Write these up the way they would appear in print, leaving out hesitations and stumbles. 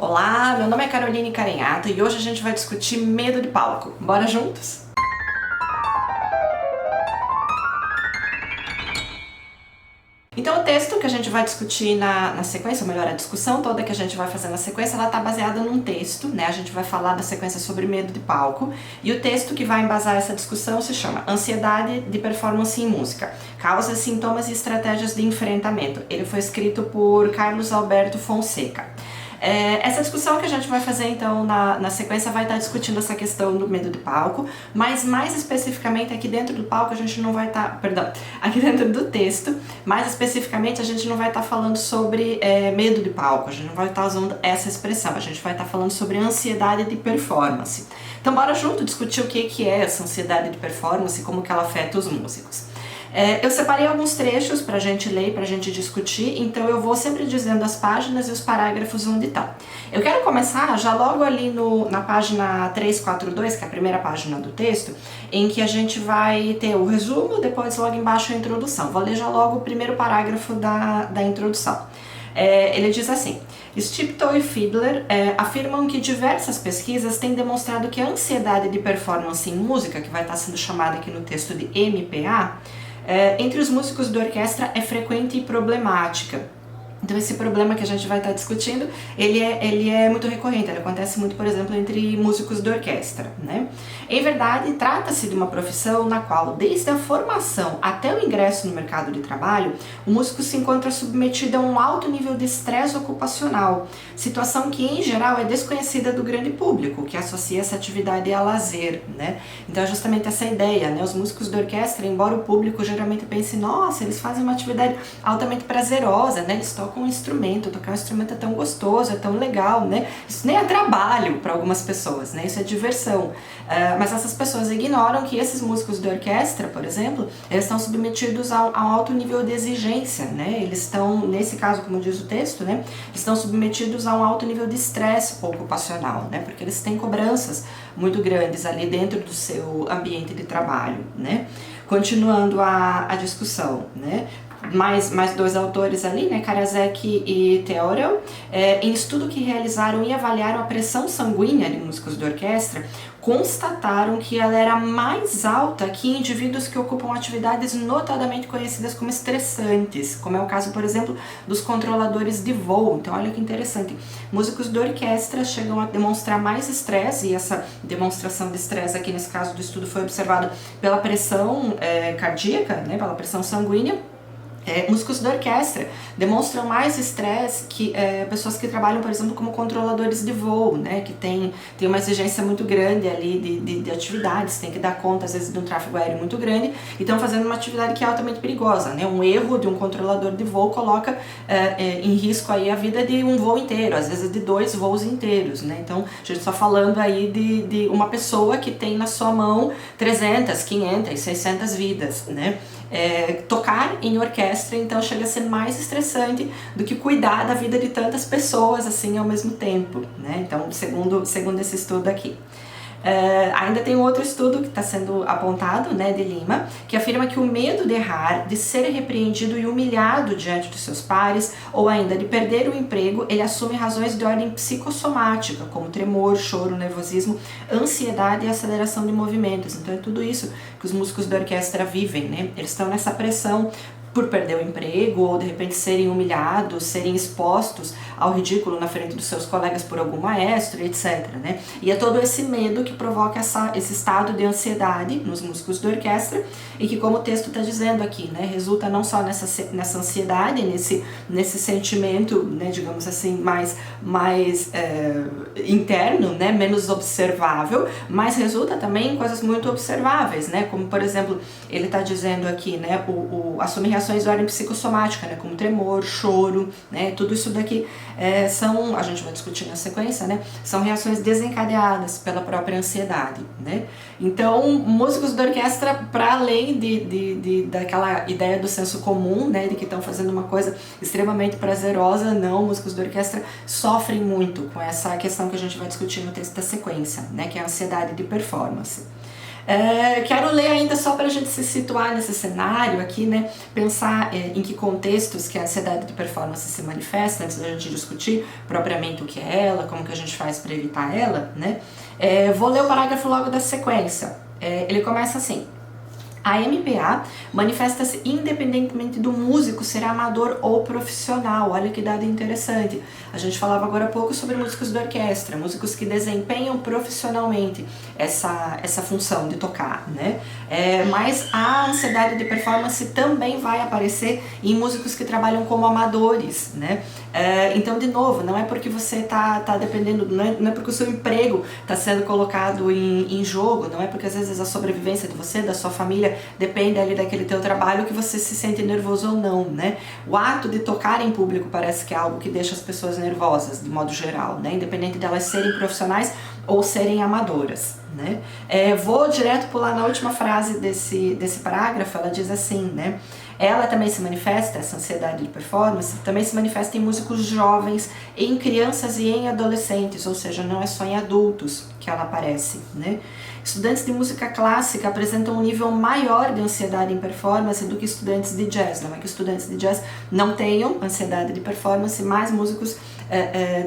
Olá, meu nome é Caroline Carenhato e hoje a gente vai discutir medo de palco. Bora juntos? Então o texto que a gente vai discutir na sequência, ou melhor, a discussão toda que a gente vai fazer na sequência, ela está baseada num texto, né? A gente vai falar na sequência sobre medo de palco, e o texto que vai embasar essa discussão se chama Ansiedade de Performance em Música, Causas, Sintomas e Estratégias de Enfrentamento. Ele foi escrito por Carlos Alberto Fonseca. Essa discussão que a gente vai fazer então na sequência vai estar discutindo essa questão do medo de palco, mas mais especificamente aqui dentro do palco a gente não vai estar, aqui dentro do texto, mais especificamente a gente não vai estar falando sobre medo de palco, a gente não vai estar usando essa expressão, a gente vai estar falando sobre ansiedade de performance. Então bora junto discutir o que é essa ansiedade de performance e como que ela afeta os músicos. Eu separei alguns trechos pra gente ler, pra gente discutir, então eu vou sempre dizendo as páginas e os parágrafos onde estão. Eu quero começar já logo ali na página 342, que é a primeira página do texto, em que a gente vai ter o resumo, depois logo embaixo a introdução. Vou ler já logo o primeiro parágrafo da introdução. Ele diz assim: Stiptoe e Fiedler afirmam que diversas pesquisas têm demonstrado que a ansiedade de performance em música, que vai estar sendo chamada aqui no texto de MPA, entre os músicos de orquestra é frequente e problemática. Então esse problema que a gente vai estar discutindo, ele é muito recorrente, ele acontece muito, por exemplo, entre músicos de orquestra, né? Em verdade, trata-se de uma profissão na qual, desde a formação até o ingresso no mercado de trabalho, o músico se encontra submetido a um alto nível de estresse ocupacional, situação que, em geral, é desconhecida do grande público, que associa essa atividade a lazer, né? Então é justamente essa ideia, né? Os músicos de orquestra, embora o público geralmente pense, nossa, eles fazem uma atividade altamente prazerosa, né? Eles tocam um instrumento, tocar um instrumento é tão gostoso, é tão legal, né? Isso nem é trabalho para algumas pessoas, né? Isso é diversão. Mas essas pessoas ignoram que esses músicos de orquestra, por exemplo, eles estão submetidos a um alto nível de exigência, né? Eles estão, nesse caso, como diz o texto, né? Estão submetidos a um alto nível de estresse ocupacional, né? Porque eles têm cobranças muito grandes ali dentro do seu ambiente de trabalho, né? Continuando a discussão, né? Mais dois autores ali, né, Karasek e Theorel, em estudo que realizaram e avaliaram a pressão sanguínea de músicos de orquestra, constataram que ela era mais alta que em indivíduos que ocupam atividades notadamente conhecidas como estressantes, como é o caso, por exemplo, dos controladores de voo. Então olha que interessante, músicos de orquestra chegam a demonstrar mais estresse, e essa demonstração de estresse aqui nesse caso do estudo foi observada pela pressão cardíaca, né, pela pressão sanguínea. Músicos de orquestra demonstram mais estresse que pessoas que trabalham, por exemplo, como controladores de voo, né, que tem uma exigência muito grande ali de atividades, tem que dar conta às vezes de um tráfego aéreo muito grande e estão fazendo uma atividade que é altamente perigosa, né? Um erro de um controlador de voo coloca em risco aí a vida de um voo inteiro, às vezes de 2 voos inteiros, né? Então a gente está falando aí de uma pessoa que tem na sua mão 300, 500, 600 vidas, né? Tocar em orquestra então chega a ser mais estressante do que cuidar da vida de tantas pessoas assim ao mesmo tempo, né? Então segundo esse estudo aqui. Ainda tem outro estudo que está sendo apontado, né, de Lima, que afirma que o medo de errar, de ser repreendido e humilhado diante dos seus pares, ou ainda de perder o emprego, ele assume razões de ordem psicossomática, como tremor, choro, nervosismo, ansiedade e aceleração de movimentos. Então é tudo isso que os músicos da orquestra vivem, né? Eles estão nessa pressão por perder o emprego ou de repente serem humilhados, serem expostos ao ridículo na frente dos seus colegas por algum maestro, etc, né? E é todo esse medo que provoca esse estado de ansiedade nos músicos da orquestra e que, como o texto está dizendo aqui, né, resulta não só nessa ansiedade, nesse sentimento, né, digamos assim, mais interno, né, menos observável, mas resulta também em coisas muito observáveis, né, como por exemplo, ele está dizendo aqui, né, assumir reações de ordem psicossomática, né, como tremor, choro, né, tudo isso daqui são, a gente vai discutir na sequência, né, são reações desencadeadas pela própria ansiedade, né. Então, músicos da orquestra, para além daquela ideia do senso comum, né, de que estão fazendo uma coisa extremamente prazerosa, não, músicos da orquestra sofrem muito com essa questão que a gente vai discutir no texto da sequência, né, que é a ansiedade de performance. Quero ler ainda só para a gente se situar nesse cenário aqui, né? Pensar em que contextos que a ansiedade de performance se manifesta, antes da gente discutir propriamente o que é ela, como que a gente faz para evitar ela, né? Vou ler o parágrafo logo da sequência. Ele começa assim: a MPA manifesta-se independentemente do músico ser amador ou profissional. Olha que dado interessante. A gente falava agora há pouco sobre músicos de orquestra, músicos que desempenham profissionalmente essa função de tocar, né? Mas a ansiedade de performance também vai aparecer em músicos que trabalham como amadores, né? Então, de novo, não é porque você está dependendo, não é porque o seu emprego está sendo colocado em jogo, não é porque às vezes a sobrevivência de você, da sua família, depende ali daquele teu trabalho que você se sente nervoso ou não, né? O ato de tocar em público parece que é algo que deixa as pessoas nervosas, de modo geral, né? Independente delas serem profissionais ou serem amadoras, né? Vou direto pular na última frase desse parágrafo. Ela diz assim, né? Ela também se manifesta, essa ansiedade de performance, também se manifesta em músicos jovens, em crianças e em adolescentes, ou seja, não é só em adultos que ela aparece, né? Estudantes de música clássica apresentam um nível maior de ansiedade em performance do que estudantes de jazz. Não é que estudantes de jazz não tenham ansiedade de performance, mas músicos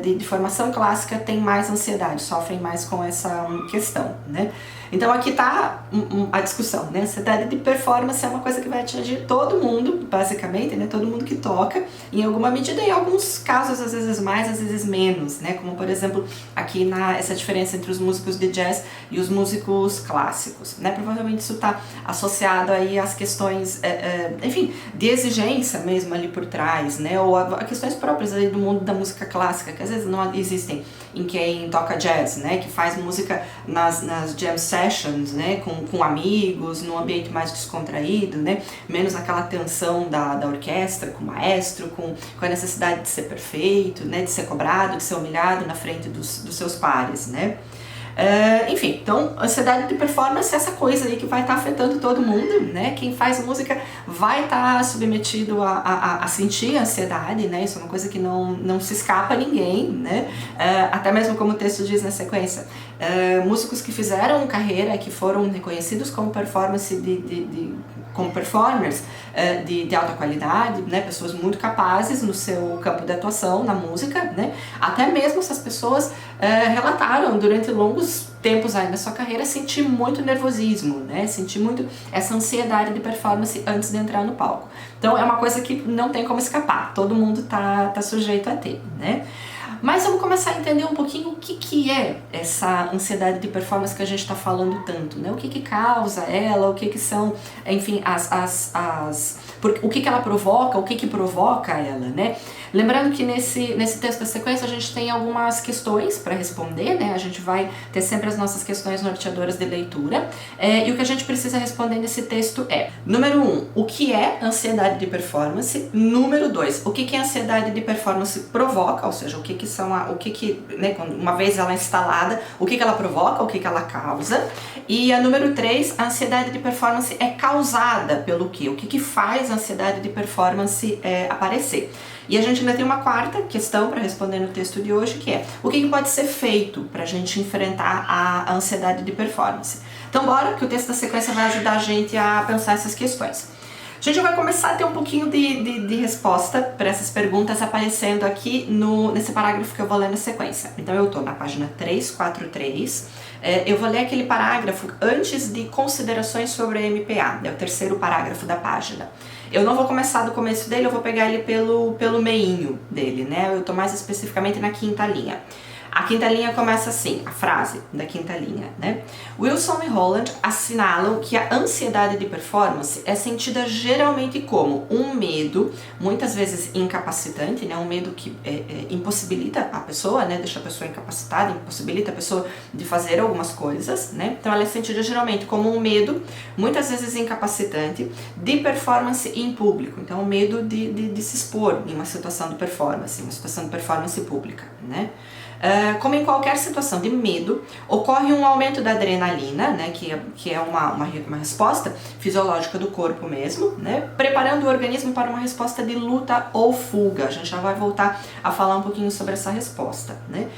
de formação clássica têm mais ansiedade, sofrem mais com essa questão, né? Então aqui está a discussão, né? Ansiedade de performance é uma coisa que vai atingir todo mundo, basicamente, né? Todo mundo que toca, em alguma medida, em alguns casos, às vezes mais, às vezes menos, né? Como, por exemplo, aqui essa diferença entre os músicos de jazz e os músicos clássicos, né? Provavelmente isso está associado aí às questões, enfim, de exigência mesmo ali por trás, né? Ou a questões próprias ali do mundo da música clássica, que às vezes não existem em quem toca jazz, né? Que faz música nas jam sessions, né? Com amigos, num ambiente mais descontraído, né? Menos aquela tensão da orquestra, com o maestro, com a necessidade de ser perfeito, né? De ser cobrado, de ser humilhado na frente dos seus pares, né? Enfim, então, ansiedade de performance é essa coisa aí que vai estar afetando todo mundo, né? Quem faz música vai estar submetido a sentir ansiedade, né? Isso é uma coisa que não se escapa a ninguém, né? Até mesmo como o texto diz na sequência, músicos que fizeram carreira, que foram reconhecidos como como performers de alta qualidade, né? Pessoas muito capazes no seu campo de atuação, na música, né? Até mesmo essas pessoas relataram durante longos tempos aí na sua carreira sentir muito nervosismo, né? Sentir muito essa ansiedade de performance antes de entrar no palco. Então é uma coisa que não tem como escapar, todo mundo tá sujeito a ter, né? Mas vamos começar a entender um pouquinho o que é essa ansiedade de performance que a gente está falando tanto, né? O que causa ela, o que são, enfim, o que ela provoca, o que provoca ela, né? Lembrando que nesse texto da sequência a gente tem algumas questões para responder, né? A gente vai ter sempre as nossas questões norteadoras de leitura, e o que a gente precisa responder nesse texto é: número 1, o que é ansiedade de performance? Número 2, o que a ansiedade de performance provoca, ou seja, né, uma vez ela é instalada, o que ela provoca, o que ela causa. E a número 3, a ansiedade de performance é causada pelo quê? O que faz a ansiedade de performance aparecer? E a gente ainda tem uma quarta questão para responder no texto de hoje, que é: o que pode ser feito para a gente enfrentar a ansiedade de performance? Então bora, que o texto da sequência vai ajudar a gente a pensar essas questões. A gente vai começar a ter um pouquinho de resposta para essas perguntas aparecendo aqui nesse parágrafo que eu vou ler na sequência. Então eu estou na página 343, eu vou ler aquele parágrafo antes de considerações sobre a MPA, é o terceiro parágrafo da página. Eu não vou começar do começo dele, eu vou pegar ele pelo meinho dele, né? Eu estou mais especificamente na quinta linha. A quinta linha começa assim, a frase da quinta linha, né? Wilson e Holland assinalam que a ansiedade de performance é sentida geralmente como um medo, muitas vezes incapacitante, né? Um medo que impossibilita a pessoa, né? Deixa a pessoa incapacitada, impossibilita a pessoa de fazer algumas coisas, né? Então ela é sentida geralmente como um medo, muitas vezes incapacitante, de performance em público. Então o medo de se expor em uma situação de performance pública, né? Como em qualquer situação de medo, ocorre um aumento da adrenalina, né, que é uma resposta fisiológica do corpo mesmo, né, preparando o organismo para uma resposta de luta ou fuga. A gente já vai voltar a falar um pouquinho sobre essa resposta, né.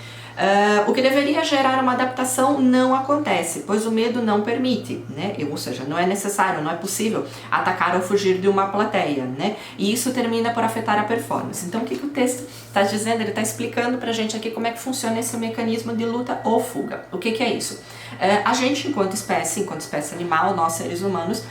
O O que deveria gerar uma adaptação não acontece, pois o medo não permite, né? Ou seja, não é necessário, não é possível atacar ou fugir de uma plateia, né? E isso termina por afetar a performance. Então, o que o texto está dizendo? Ele está explicando pra gente aqui como é que funciona esse mecanismo de luta ou fuga. O que é isso? A gente, enquanto espécie animal, nós seres humanos,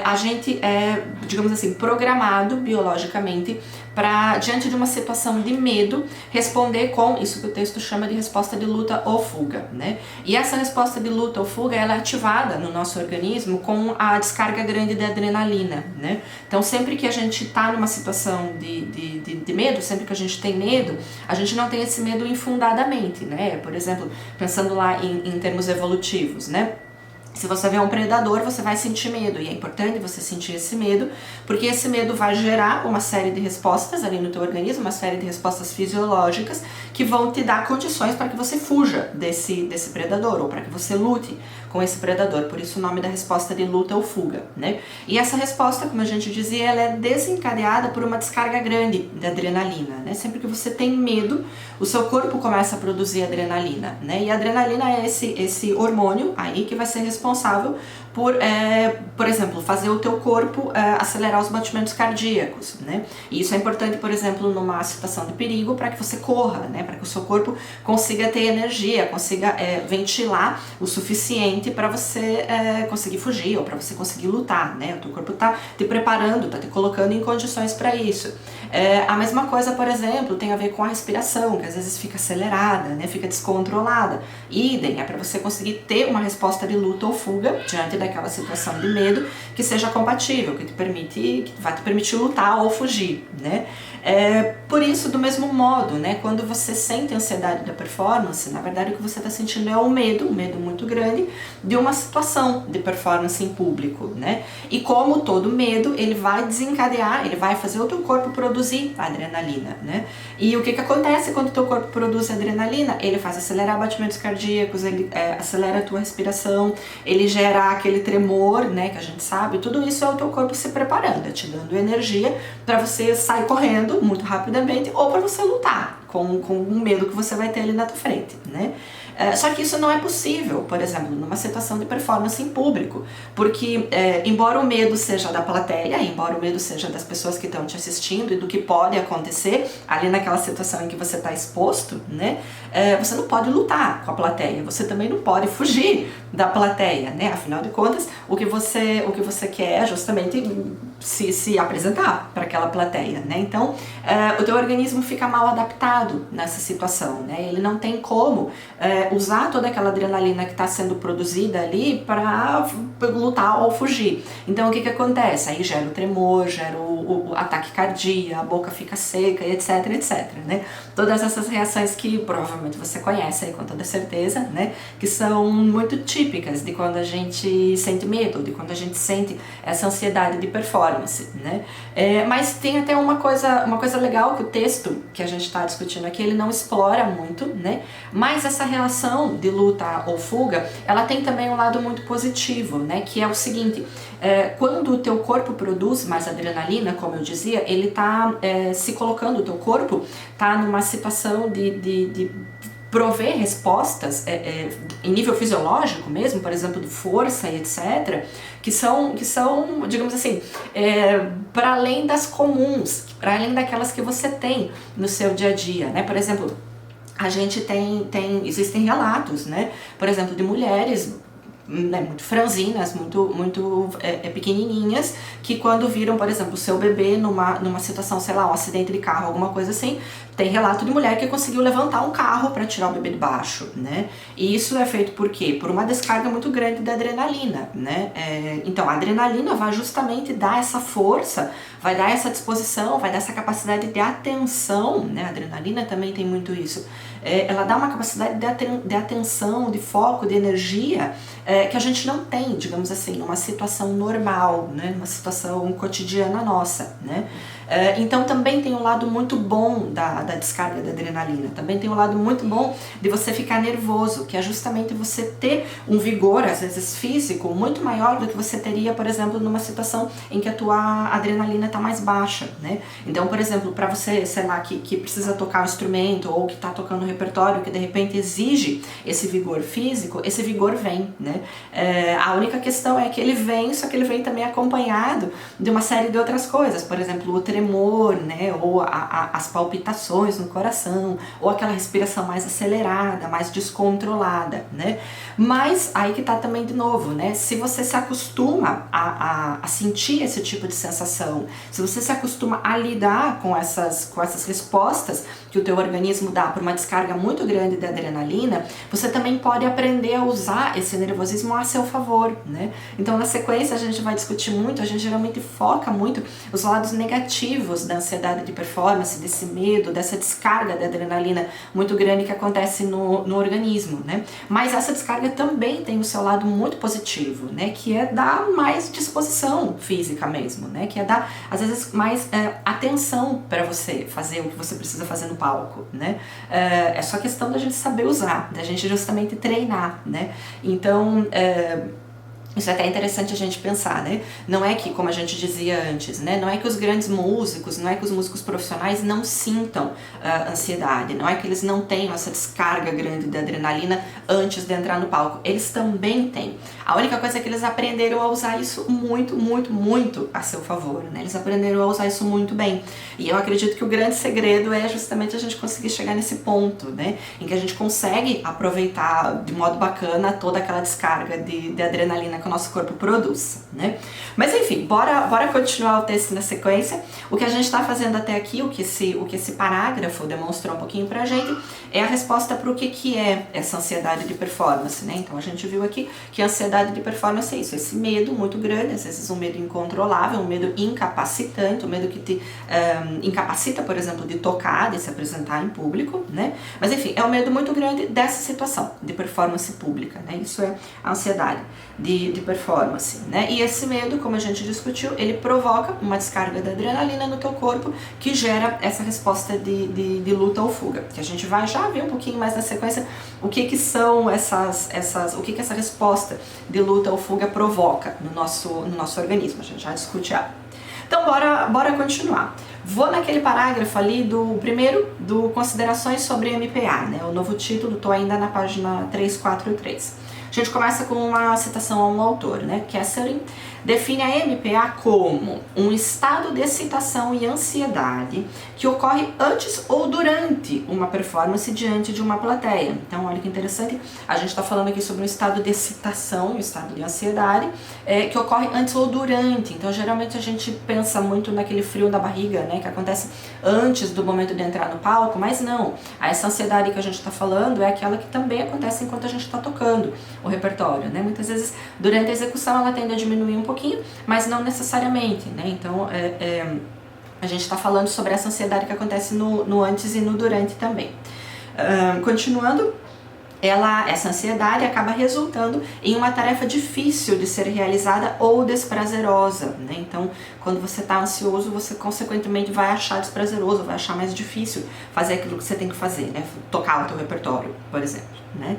a gente é, digamos assim, programado biologicamente para, diante de uma situação de medo, responder com isso que o texto chama de resposta de luta ou fuga, né? E essa resposta de luta ou fuga, ela é ativada no nosso organismo com a descarga grande de adrenalina, né? Então, sempre que a gente está numa situação de medo, sempre que a gente tem medo, a gente não tem esse medo infundadamente, né? Por exemplo, pensando lá em termos evolutivos, né? Se você vê um predador, você vai sentir medo, e é importante você sentir esse medo, porque esse medo vai gerar uma série de respostas ali no teu organismo, uma série de respostas fisiológicas que vão te dar condições para que você fuja desse predador, ou para que você lute com esse predador, por isso o nome da resposta de luta ou fuga, né? E essa resposta, como a gente dizia, ela é desencadeada por uma descarga grande de adrenalina, né? Sempre que você tem medo, o seu corpo começa a produzir adrenalina, né? E a adrenalina é esse hormônio aí que vai ser responsável por exemplo, fazer o teu corpo acelerar os batimentos cardíacos, né? E isso é importante, por exemplo, numa situação de perigo, para que você corra, né? Para que o seu corpo consiga ter energia, consiga ventilar o suficiente para você conseguir fugir ou para você conseguir lutar, né? O teu corpo tá te preparando, tá te colocando em condições para isso. A mesma coisa, por exemplo, tem a ver com a respiração, que às vezes fica acelerada, né? Fica descontrolada. Idem, é para você conseguir ter uma resposta de luta ou fuga diante daquela situação de medo que seja compatível, que vai te permitir lutar ou fugir, né? Por isso, do mesmo modo, né, quando você sente ansiedade da performance, na verdade o que você está sentindo é um medo muito grande de uma situação de performance em público, né? E como todo medo, ele vai desencadear, ele vai fazer o teu corpo produzir adrenalina, né? E o que acontece quando o teu corpo produz adrenalina? Ele faz acelerar batimentos cardíacos, ele acelera a tua respiração, ele gera aquele tremor, né, que a gente sabe, tudo isso é o teu corpo se preparando, te dando energia para você sair correndo muito rapidamente ou para você lutar com um medo que você vai ter ali na tua frente, né? Só que isso não é possível, por exemplo, numa situação de performance em público, porque embora o medo seja da plateia, embora o medo seja das pessoas que estão te assistindo e do que pode acontecer ali naquela situação em que você está exposto, né? Você não pode lutar com a plateia, você também não pode fugir da plateia, né? Afinal de contas, o que você quer é justamente se apresentar para aquela plateia, né? Então, o teu organismo fica mal adaptado nessa situação, né? Ele não tem como usar toda aquela adrenalina que está sendo produzida ali para lutar ou fugir. Então, o que acontece? Aí gera o tremor, gera o ataque cardíaco, a boca fica seca, etc, né? Todas essas reações que provavelmente você conhece aí com toda certeza, né? Que são muito típicas de quando a gente sente medo, de quando a gente sente essa ansiedade de performance, né? Mas tem até uma coisa legal que o texto que a gente está discutindo aqui, ele não explora muito, né? Mas essa relação de luta ou fuga, ela tem também um lado muito positivo, né? Que é o seguinte, quando o teu corpo produz mais adrenalina, como eu dizia, ele está se colocando, o teu corpo está numa situação de prover respostas em nível fisiológico mesmo, por exemplo, de força e etc., que são digamos assim, para além das comuns, para além daquelas que você tem no seu dia a dia, né? Por exemplo, a gente existem relatos, né? Por exemplo, de mulheres, né, muito franzinas, muito pequenininhas, que quando viram, por exemplo, o seu bebê numa situação, sei lá, um acidente de carro, alguma coisa assim, tem relato de mulher que conseguiu levantar um carro para tirar o bebê de baixo, né? E isso é feito por quê? Por uma descarga muito grande da adrenalina, né? Então, a adrenalina vai justamente dar essa força, vai dar essa disposição, vai dar essa capacidade de atenção, né? A adrenalina também tem muito isso. Ela dá uma capacidade de atenção, de foco, de energia, que a gente não tem, digamos assim, numa situação normal, né? Numa situação cotidiana nossa, né? Então também tem um lado muito bom da descarga da adrenalina, também tem um lado muito bom de você ficar nervoso, que é justamente você ter um vigor, às vezes físico, muito maior do que você teria, por exemplo, numa situação em que a tua adrenalina está mais baixa, né? Então, por exemplo, para você, sei lá, que precisa tocar um instrumento ou que está tocando um repertório que de repente exige esse vigor físico, esse vigor vem, né? A única questão é que ele vem, só que ele vem também acompanhado de uma série de outras coisas, por exemplo, o tremor, né? Ou as palpitações no coração, ou aquela respiração mais acelerada, mais descontrolada, né? Mas aí que tá também de novo, né? Se você se acostuma a sentir esse tipo de sensação, se você se acostuma a lidar com essas respostas que o teu organismo dá por uma descarga muito grande de adrenalina, você também pode aprender a usar esse nervosismo a seu favor, né? Então na sequência a gente vai discutir muito, a gente geralmente foca muito os lados negativos da ansiedade de performance, desse medo, dessa descarga de adrenalina muito grande que acontece no organismo, né? Mas essa descarga também tem o seu lado muito positivo, né? Que é dar mais disposição física mesmo, né? Que é dar, às vezes, mais atenção para você fazer o que você precisa fazer no palco, né? É só questão da gente saber usar, da gente justamente treinar, né? Então, isso é até interessante a gente pensar, né? Não é que, como a gente dizia antes, né? Não é que os grandes músicos, não é que os músicos profissionais não sintam ansiedade, não é que eles não tenham essa descarga grande de adrenalina antes de entrar no palco. Eles também têm. A única coisa é que eles aprenderam a usar isso muito, muito, muito a seu favor, né? Eles aprenderam a usar isso muito bem. E eu acredito que o grande segredo é justamente a gente conseguir chegar nesse ponto, né? Em que a gente consegue aproveitar de modo bacana toda aquela descarga de adrenalina que o nosso corpo produz, né? Mas enfim, bora continuar o texto na sequência. O que a gente está fazendo até aqui, o que esse parágrafo demonstrou um pouquinho pra gente, é a resposta para o que é essa ansiedade de performance, né? Então a gente viu aqui que a ansiedade de performance é isso, esse medo muito grande, às vezes um medo incontrolável, um medo incapacitante, um medo que te incapacita, por exemplo, de tocar, de se apresentar em público, né? Mas enfim, é um medo muito grande dessa situação de performance pública, né? Isso é a ansiedade de performance, né? E esse medo, como a gente discutiu, ele provoca uma descarga de adrenalina no teu corpo que gera essa resposta de luta ou fuga, que a gente vai já ver um pouquinho mais na sequência o que são o que essa resposta de luta ou fuga provoca no nosso organismo. A gente já discute ela. Então bora continuar. Vou naquele parágrafo ali do Considerações sobre MPA, né? O novo título, tô ainda na página 343. A gente começa com uma citação a um autor, né? Kesselring define a MPA como um estado de excitação e ansiedade que ocorre antes ou durante uma performance diante de uma plateia. Então, olha que interessante, a gente está falando aqui sobre um estado de excitação, um estado de ansiedade, que ocorre antes ou durante. Então, geralmente a gente pensa muito naquele frio da barriga, né, que acontece antes do momento de entrar no palco, mas não. Essa ansiedade que a gente está falando é aquela que também acontece enquanto a gente está tocando o repertório, né? Muitas vezes, durante a execução, ela tende a diminuir um pouquinho, mas não necessariamente, né? Então, a gente está falando sobre essa ansiedade que acontece no antes e no durante também. Continuando, essa ansiedade acaba resultando em uma tarefa difícil de ser realizada ou desprazerosa, né? Então, quando você está ansioso, você consequentemente vai achar desprazeroso, vai achar mais difícil fazer aquilo que você tem que fazer, né? Tocar o teu repertório, por exemplo, né?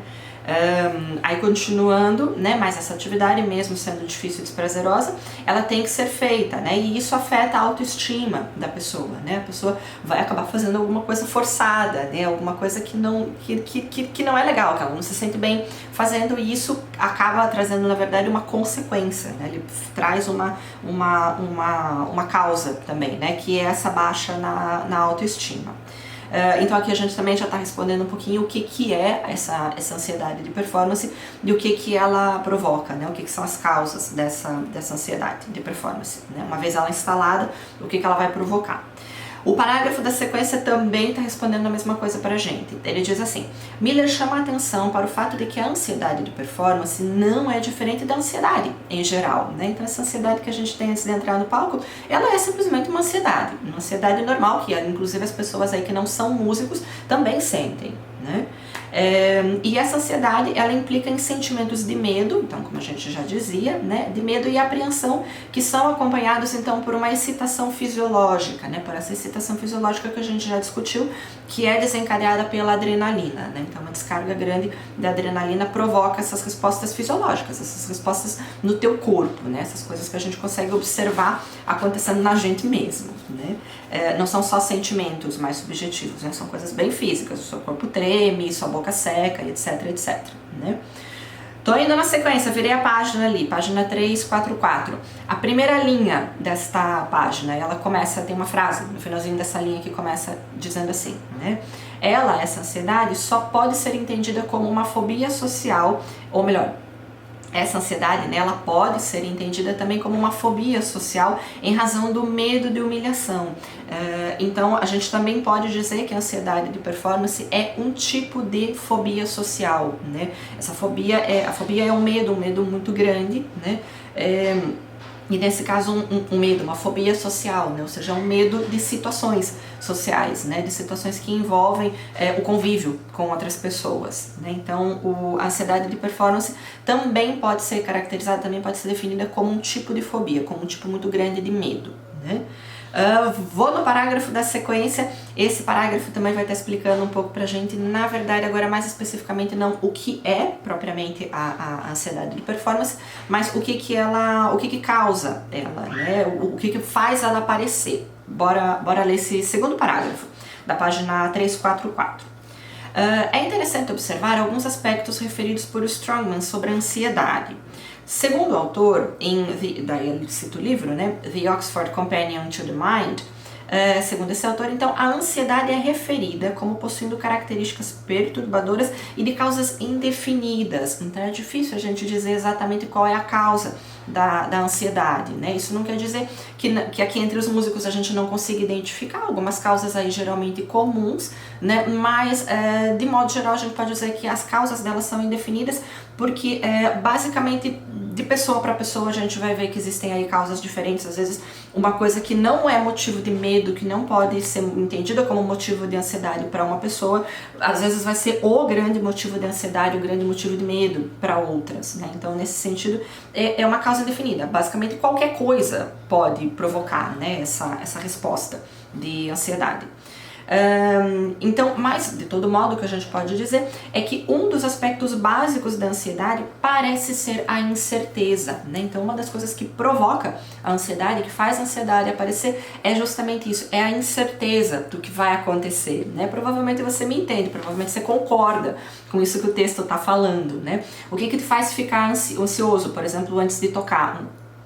Aí continuando, né, mas essa atividade, mesmo sendo difícil e desprazerosa, ela tem que ser feita, né, e isso afeta a autoestima da pessoa, né, a pessoa vai acabar fazendo alguma coisa forçada, né, alguma coisa que não é legal, que ela não se sente bem fazendo, e isso acaba trazendo, na verdade, uma consequência, né, ele traz uma causa também, né, que é essa baixa na autoestima. Então aqui a gente também já está respondendo um pouquinho o que é essa ansiedade de performance e o que ela provoca, né? O que são as causas dessa ansiedade de performance, né? Uma vez ela instalada, o que ela vai provocar. O parágrafo da sequência também está respondendo a mesma coisa para a gente. Ele diz assim: Miller chama a atenção para o fato de que a ansiedade de performance não é diferente da ansiedade em geral, né? Então essa ansiedade que a gente tem antes de entrar no palco, ela é simplesmente uma ansiedade normal, que inclusive as pessoas aí que não são músicos também sentem, né? E essa ansiedade, ela implica em sentimentos de medo, então, como a gente já dizia, né, de medo e apreensão, que são acompanhados, então, por uma excitação fisiológica, né, por essa excitação fisiológica que a gente já discutiu, que é desencadeada pela adrenalina, né, então uma descarga grande da adrenalina provoca essas respostas fisiológicas, essas respostas no teu corpo, né, essas coisas que a gente consegue observar acontecendo na gente mesmo, né. Não são só sentimentos mais subjetivos, né? São coisas bem físicas, o seu corpo treme, sua boca seca, etc, etc, né? Tô indo na sequência, virei a página ali, página 344. A primeira linha desta página, ela começa, tem uma frase no finalzinho dessa linha que começa dizendo assim, né? Essa ansiedade, só pode ser entendida como uma fobia social, ou melhor, essa ansiedade, né, ela pode ser entendida também como uma fobia social em razão do medo de humilhação. Então, a gente também pode dizer que a ansiedade de performance é um tipo de fobia social, né? Essa fobia é um medo muito grande, né? E nesse caso um medo, uma fobia social, né? Ou seja, um medo de situações sociais, né? De situações que envolvem o convívio com outras pessoas, né? Então a ansiedade de performance também pode ser caracterizada, também pode ser definida como um tipo de fobia, como um tipo muito grande de medo, né? Vou no parágrafo da sequência. Esse parágrafo também vai estar explicando um pouco pra gente, na verdade, agora mais especificamente não o que é propriamente a ansiedade de performance, mas o que causa ela, né? O que faz ela aparecer. Bora ler esse segundo parágrafo da página 344. É interessante observar alguns aspectos referidos por Strongman sobre a ansiedade. Segundo o autor, daí ele cita o livro, né, The Oxford Companion to the Mind, segundo esse autor, então, a ansiedade é referida como possuindo características perturbadoras e de causas indefinidas. Então é difícil a gente dizer exatamente qual é a causa da ansiedade, né? Isso não quer dizer que aqui entre os músicos a gente não consiga identificar algumas causas aí geralmente comuns, né? Mas de modo geral a gente pode dizer que as causas delas são indefinidas porque basicamente de pessoa para pessoa a gente vai ver que existem aí causas diferentes. Às vezes uma coisa que não é motivo de medo, que não pode ser entendida como motivo de ansiedade para uma pessoa, às vezes vai ser o grande motivo de ansiedade, o grande motivo de medo para outras, né? Então nesse sentido é uma causa definida. Basicamente qualquer coisa pode provocar, né, essa resposta de ansiedade. Então, mas de todo modo o que a gente pode dizer é que um dos aspectos básicos da ansiedade parece ser a incerteza, né? Então uma das coisas que provoca a ansiedade, que faz a ansiedade aparecer, é justamente isso, é a incerteza do que vai acontecer, né? Provavelmente você me entende, provavelmente você concorda com isso que o texto está falando, né? O que te faz ficar ansioso, por exemplo, antes de tocar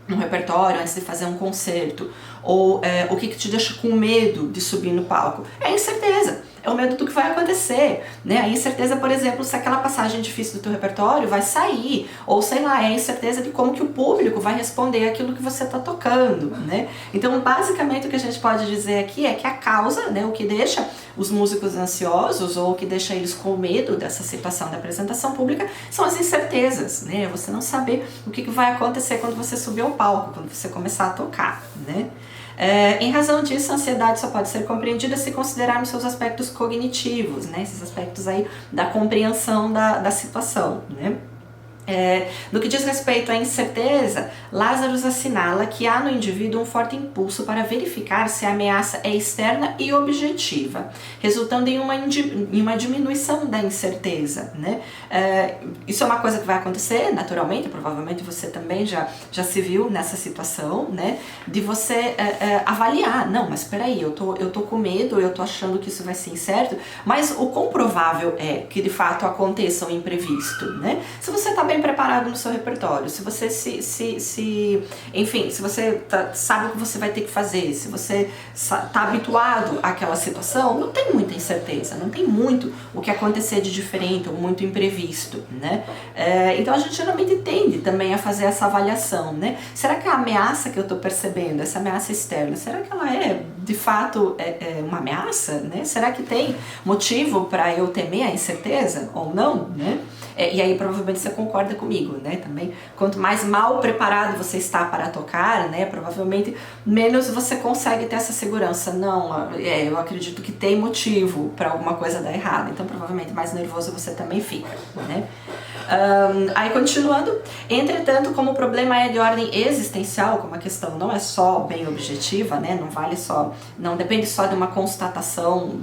um repertório, antes de fazer um concerto, ou o que te deixa com medo de subir no palco? É a incerteza, é o medo do que vai acontecer, né? A incerteza, por exemplo, se aquela passagem difícil do teu repertório vai sair, ou sei lá, é a incerteza de como que o público vai responder aquilo que você está tocando, né? Então, basicamente, o que a gente pode dizer aqui é que a causa, né, o que deixa os músicos ansiosos, ou o que deixa eles com medo dessa situação da apresentação pública, são as incertezas, né? Você não saber o que vai acontecer quando você subir ao palco, quando você começar a tocar, né? Em razão disso, a ansiedade só pode ser compreendida se considerarmos seus aspectos cognitivos, né? Esses aspectos aí da compreensão da situação, né? No que diz respeito à incerteza, Lazarus assinala que há no indivíduo um forte impulso para verificar se a ameaça é externa e objetiva, resultando em uma diminuição da incerteza, né? Isso é uma coisa que vai acontecer naturalmente, provavelmente você também já se viu nessa situação, né? De você avaliar, não, mas peraí, eu tô com medo, eu tô achando que isso vai ser incerto, mas o quão provável é que de fato aconteça um imprevisto, né? Se você tá bem preparado no seu repertório, se você enfim, se você sabe o que você vai ter que fazer, se você tá habituado àquela situação, não tem muita incerteza, não tem muito o que acontecer de diferente ou muito imprevisto, né? Então a gente geralmente tende também a fazer essa avaliação, né? Será que a ameaça que eu tô percebendo, essa ameaça externa, será que ela é de fato uma ameaça, né? Será que tem motivo para eu temer a incerteza ou não, né? e aí provavelmente você concorda comigo, né, também. Quanto mais mal preparado você está para tocar, né, provavelmente menos você consegue ter essa segurança. Não, eu acredito que tem motivo para alguma coisa dar errado, então provavelmente mais nervoso você também fica, né. Aí continuando, entretanto, como o problema é de ordem existencial, como a questão não é só bem objetiva, né, não depende só de uma constatação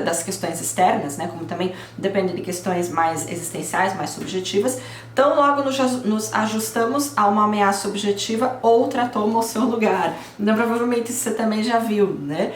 das questões externas, né, como também depende de questões mais existenciais, mais subjetivas, tão logo nos ajustamos a uma ameaça objetiva, outra toma o seu lugar. Então provavelmente você também já viu, né?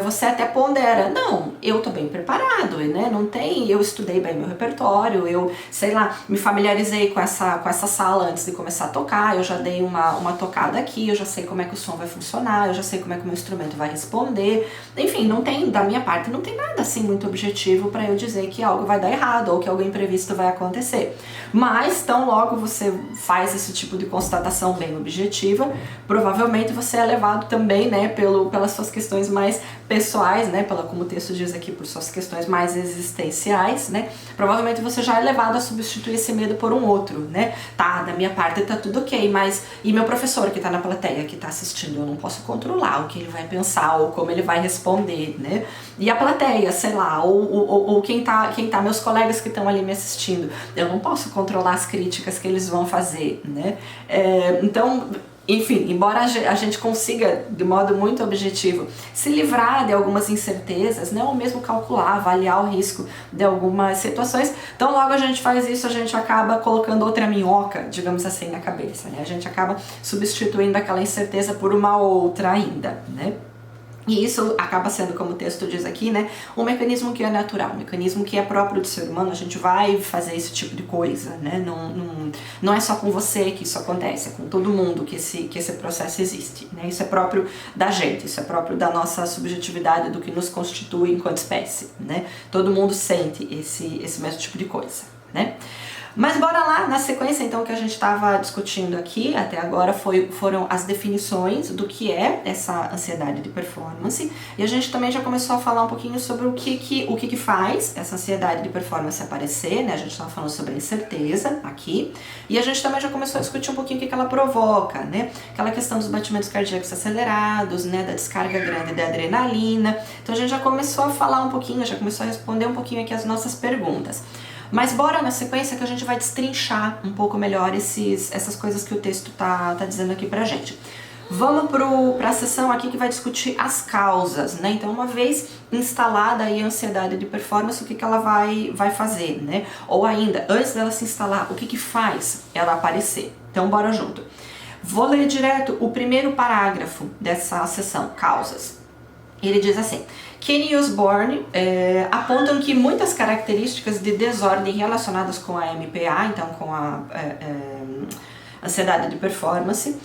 Você até pondera, não, eu tô bem preparado, né? Não tem, eu estudei bem meu repertório, eu, sei lá, me familiarizei com essa sala antes de começar a tocar, eu já dei uma tocada aqui, eu já sei como é que o som vai funcionar, eu já sei como é que o meu instrumento vai responder, enfim, não tem, da minha parte, não tem nada assim muito objetivo para eu dizer que algo vai dar errado ou que algo imprevisto vai acontecer. Mas, tão logo você faz esse tipo de constatação bem objetiva, provavelmente você é levado também, né, pelas suas questões mais pessoais, né, como o texto diz aqui, por suas questões mais existenciais, né, provavelmente você já é levado a substituir esse medo por um outro, né, tá, da minha parte tá tudo ok, mas e meu professor que tá na plateia, que tá assistindo, eu não posso controlar o que ele vai pensar ou como ele vai responder, né, e a plateia, sei lá, ou quem tá, meus colegas que estão ali me assistindo, eu não posso controlar as críticas que eles vão fazer, né, então, enfim, embora a gente consiga, de modo muito objetivo, se livrar de algumas incertezas, né, ou mesmo calcular, avaliar o risco de algumas situações, então logo a gente faz isso, a gente acaba colocando outra minhoca, digamos assim, na cabeça, né, a gente acaba substituindo aquela incerteza por uma outra ainda, né. E isso acaba sendo, como o texto diz aqui, né, um mecanismo que é natural, um mecanismo que é próprio do ser humano, a gente vai fazer esse tipo de coisa, né, não é só com você que isso acontece, é com todo mundo que esse processo existe, né, isso é próprio da gente, isso é próprio da nossa subjetividade, do que nos constitui enquanto espécie, né, todo mundo sente esse mesmo tipo de coisa, né. Mas bora lá, na sequência então que a gente estava discutindo aqui até agora foram as definições do que é essa ansiedade de performance, e a gente também já começou a falar um pouquinho sobre o que faz essa ansiedade de performance aparecer, né, a gente estava falando sobre a incerteza aqui, e a gente também já começou a discutir um pouquinho o que ela provoca, né, aquela questão dos batimentos cardíacos acelerados, né, da descarga grande da adrenalina, então a gente já começou a falar um pouquinho, já começou a responder um pouquinho aqui as nossas perguntas. Mas bora na sequência que a gente vai destrinchar um pouco melhor essas coisas que o texto tá dizendo aqui pra gente. Vamos para a sessão aqui que vai discutir as causas, né? Então, uma vez instalada aí a ansiedade de performance, o que ela vai fazer, né? Ou ainda, antes dela se instalar, o que faz ela aparecer? Então, bora junto. Vou ler direto o primeiro parágrafo dessa sessão, causas. Ele diz assim: Kenny e Osborne apontam que muitas características de desordem relacionadas com a MPA, então com a ansiedade de performance,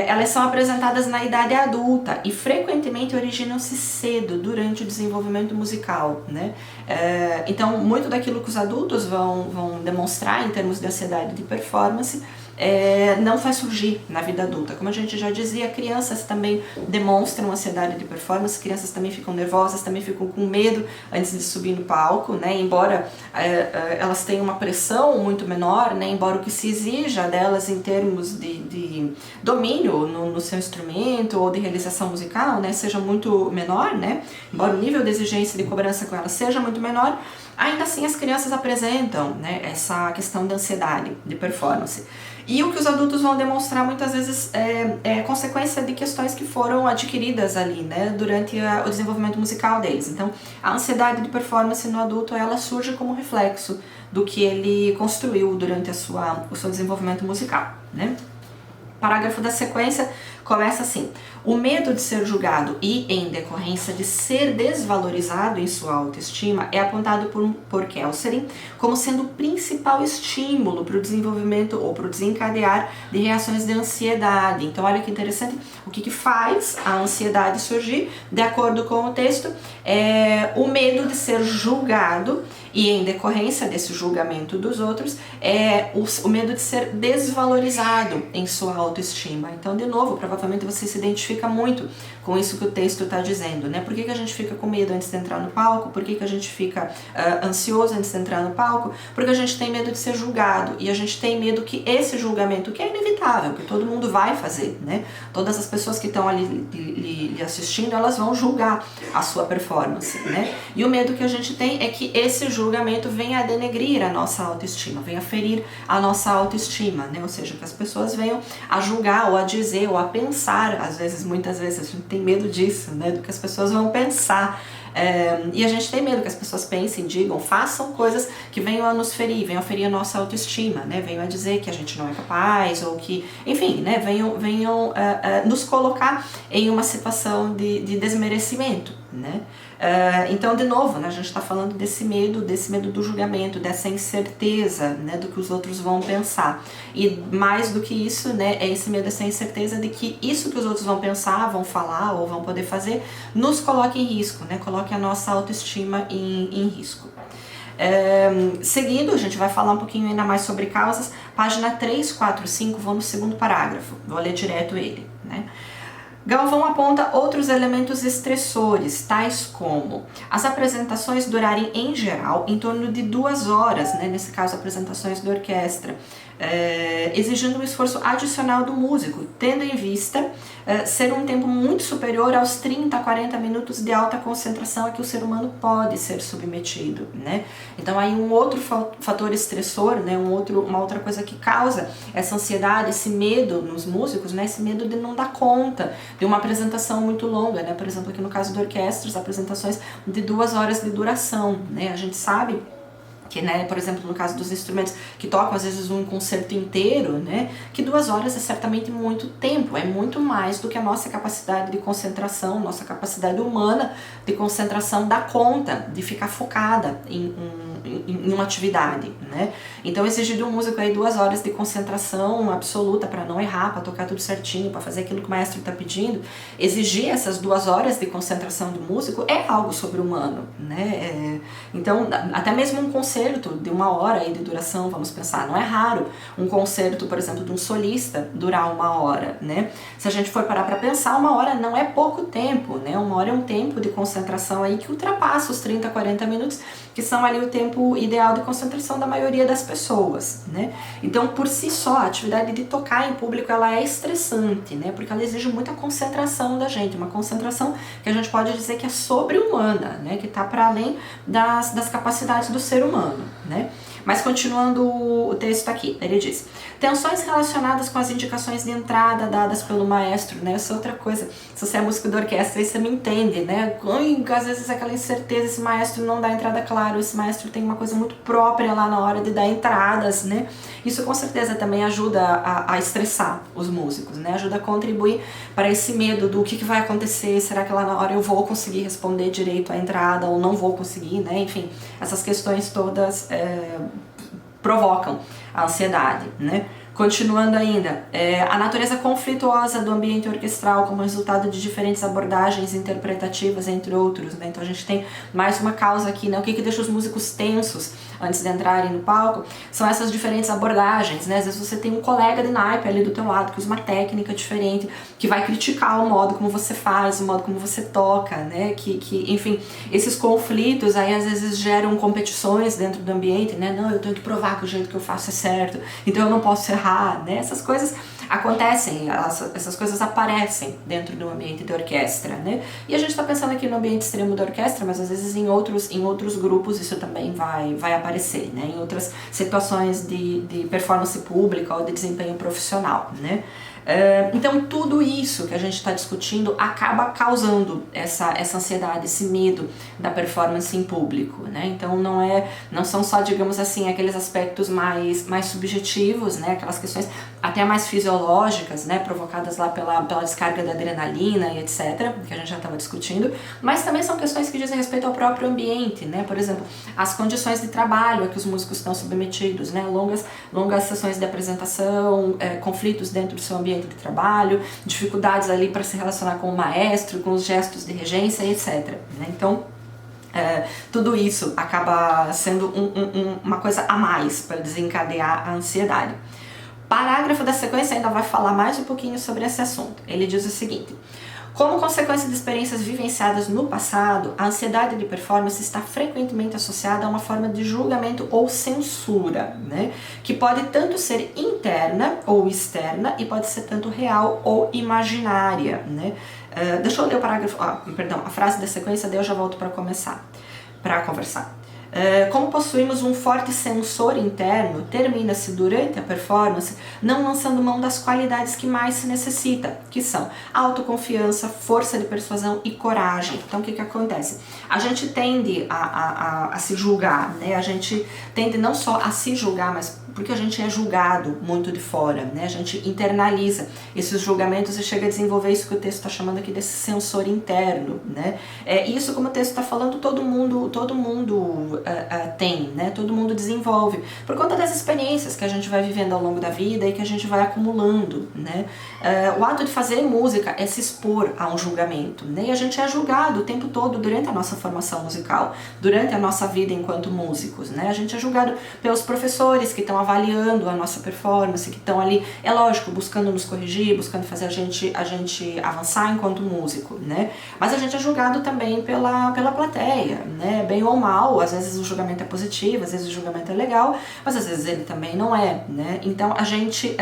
elas são apresentadas na idade adulta e frequentemente originam-se cedo, durante o desenvolvimento musical, né? Então, muito daquilo que os adultos vão demonstrar em termos de ansiedade de performance não vai surgir na vida adulta. Como a gente já dizia, crianças também demonstram ansiedade de performance, crianças também ficam nervosas, também ficam com medo antes de subir no palco, né? Embora elas tenham uma pressão muito menor, né? Embora o que se exija delas em termos de domínio no seu instrumento ou de realização musical, né, seja muito menor, né? Embora o nível de exigência de cobrança com elas seja muito menor, ainda assim as crianças apresentam, né, essa questão da ansiedade de performance. E o que os adultos vão demonstrar muitas vezes é consequência de questões que foram adquiridas ali, né, durante o desenvolvimento musical deles. Então, a ansiedade de performance no adulto, ela surge como reflexo do que ele construiu durante o seu desenvolvimento musical, né. Parágrafo da sequência começa assim: o medo de ser julgado e, em decorrência de ser desvalorizado em sua autoestima, é apontado por Kelserin como sendo o principal estímulo para o desenvolvimento ou para o desencadear de reações de ansiedade. Então, olha que interessante, o que faz a ansiedade surgir, de acordo com o texto, é o medo de ser julgado E em decorrência desse julgamento dos outros, é o medo de ser desvalorizado em sua autoestima. Então, de novo, provavelmente você se identifica muito com isso que o texto está dizendo, né? Por que a gente fica com medo antes de entrar no palco? Por que a gente fica ansioso antes de entrar no palco? Porque a gente tem medo de ser julgado, e a gente tem medo que esse julgamento, que é inevitável, que todo mundo vai fazer, né? Todas as pessoas que estão ali lhe assistindo, elas vão julgar a sua performance, né? E o medo que a gente tem é que esse julgamento venha a denegrir a nossa autoestima, venha a ferir a nossa autoestima, né? Ou seja, que as pessoas venham a julgar, ou a dizer, ou a pensar, às vezes, muitas vezes, a gente tem medo disso, né? Do que as pessoas vão pensar. E a gente tem medo que as pessoas pensem, digam, façam coisas que venham a nos ferir, venham a ferir a nossa autoestima, né? Venham a dizer que a gente não é capaz, ou que, enfim, né? Venham nos colocar em uma situação de desmerecimento, né? Então, de novo, né, a gente está falando desse medo do julgamento, dessa incerteza, né, do que os outros vão pensar. E mais do que isso, né, é esse medo, essa incerteza de que isso que os outros vão pensar, vão falar ou vão poder fazer, nos coloque em risco, né, coloque a nossa autoestima em risco. Seguindo, a gente vai falar um pouquinho ainda mais sobre causas. Página 3, 4, 5, vou no segundo parágrafo, vou ler direto ele, né? Galvão aponta outros elementos estressores, tais como as apresentações durarem em geral em torno de 2 horas, né, nesse caso apresentações da orquestra, exigindo um esforço adicional do músico, tendo em vista ser um tempo muito superior aos 30 a 40 minutos de alta concentração a que o ser humano pode ser submetido, né? Então aí um outro fator estressor, né, uma outra coisa que causa essa ansiedade, esse medo nos músicos, né, esse medo de não dar conta de uma apresentação muito longa, né? Por exemplo, aqui no caso da orquestra, as apresentações de 2 horas de duração, né? A gente sabe que, né, por exemplo, no caso dos instrumentos que tocam às vezes um concerto inteiro, né, que 2 horas é certamente muito tempo, é muito mais do que a nossa capacidade de concentração, nossa capacidade humana de concentração dá conta de ficar focada em uma atividade, né? Então exigir de um músico aí 2 horas de concentração absoluta para não errar, para tocar tudo certinho, para fazer aquilo que o maestro está pedindo, exigir essas 2 horas de concentração do músico é algo sobre-humano, né? Então, até mesmo um concerto de 1 hora aí de duração, vamos pensar, não é raro um concerto, por exemplo, de um solista durar 1 hora, né? Se a gente for parar para pensar, 1 hora não é pouco tempo, né? 1 hora é um tempo de concentração aí que ultrapassa os 30, 40 minutos, que são ali o tempo ideal de concentração da maioria das pessoas, né? Então, por si só, a atividade de tocar em público, ela é estressante, né? Porque ela exige muita concentração da gente, uma concentração que a gente pode dizer que é sobre-humana, né? Que está para além das capacidades do ser humano, né? Mas continuando o texto aqui, ele diz: tensões relacionadas com as indicações de entrada dadas pelo maestro, né? Essa é outra coisa. Se você é músico da orquestra, aí você me entende, né? Às vezes aquela incerteza, esse maestro não dá entrada claro, esse maestro tem uma coisa muito própria lá na hora de dar entradas, né? Isso com certeza também ajuda a estressar os músicos, né? Ajuda a contribuir para esse medo do que vai acontecer, será que lá na hora eu vou conseguir responder direito à entrada ou não vou conseguir, né? Enfim, essas questões todas provocam a ansiedade, né? Continuando ainda, a natureza conflituosa do ambiente orquestral como resultado de diferentes abordagens interpretativas, entre outros, né? Então a gente tem mais uma causa aqui, né? O que deixa os músicos tensos antes de entrarem no palco são essas diferentes abordagens, né? Às vezes você tem um colega de naipe ali do teu lado que usa uma técnica diferente, que vai criticar o modo como você faz, o modo como você toca, né? Enfim, esses conflitos aí às vezes geram competições dentro do ambiente, né? Não, eu tenho que provar que o jeito que eu faço é certo, então eu não posso errar, né? Essas coisas acontecem, essas coisas aparecem dentro do ambiente de orquestra, né? E a gente está pensando aqui no ambiente extremo da orquestra, mas às vezes em outros grupos isso também vai aparecer, né? Em outras situações de performance pública ou de desempenho profissional, né? Então tudo isso que a gente está discutindo acaba causando essa ansiedade, esse medo da performance em público, né? Então não são só, digamos assim, aqueles aspectos mais subjetivos, né? Aquelas questões até mais fisiológicas, né? Provocadas lá pela descarga da adrenalina e etc, que a gente já estava discutindo, mas também são questões que dizem respeito ao próprio ambiente, né? Por exemplo, as condições de trabalho a que os músicos estão submetidos, né? Longas sessões de apresentação, conflitos dentro do seu ambiente de trabalho, dificuldades ali para se relacionar com o maestro, com os gestos de regência, etc, né? Então, tudo isso acaba sendo uma coisa a mais para desencadear a ansiedade. Parágrafo da sequência ainda vai falar mais um pouquinho sobre esse assunto. Ele diz o seguinte: como consequência de experiências vivenciadas no passado, a ansiedade de performance está frequentemente associada a uma forma de julgamento ou censura, né? Que pode tanto ser interna ou externa e pode ser tanto real ou imaginária, né? Deixa eu ler o parágrafo, a frase da sequência, daí eu já volto para conversar. Como possuímos um forte sensor interno, termina-se durante a performance não lançando mão das qualidades que mais se necessita, que são autoconfiança, força de persuasão e coragem. Então o que acontece? A gente tende a se julgar, né? A gente tende não só a se julgar, mas porque a gente é julgado muito de fora, né? A gente internaliza esses julgamentos e chega a desenvolver isso que o texto está chamando aqui desse sensor interno, né? Isso, como o texto está falando, todo mundo tem, né? Todo mundo desenvolve por conta das experiências que a gente vai vivendo ao longo da vida e que a gente vai acumulando, né? O ato de fazer música é se expor a um julgamento, né? E a gente é julgado o tempo todo durante a nossa formação musical, durante a nossa vida enquanto músicos, né? A gente é julgado pelos professores que estão avaliando a nossa performance, que estão ali, é lógico, buscando nos corrigir, buscando fazer a gente avançar enquanto músico, né? Mas a gente é julgado também pela plateia, né? Bem ou mal, às vezes o julgamento é positivo, às vezes o julgamento é legal, mas às vezes ele também não é, né? Então a gente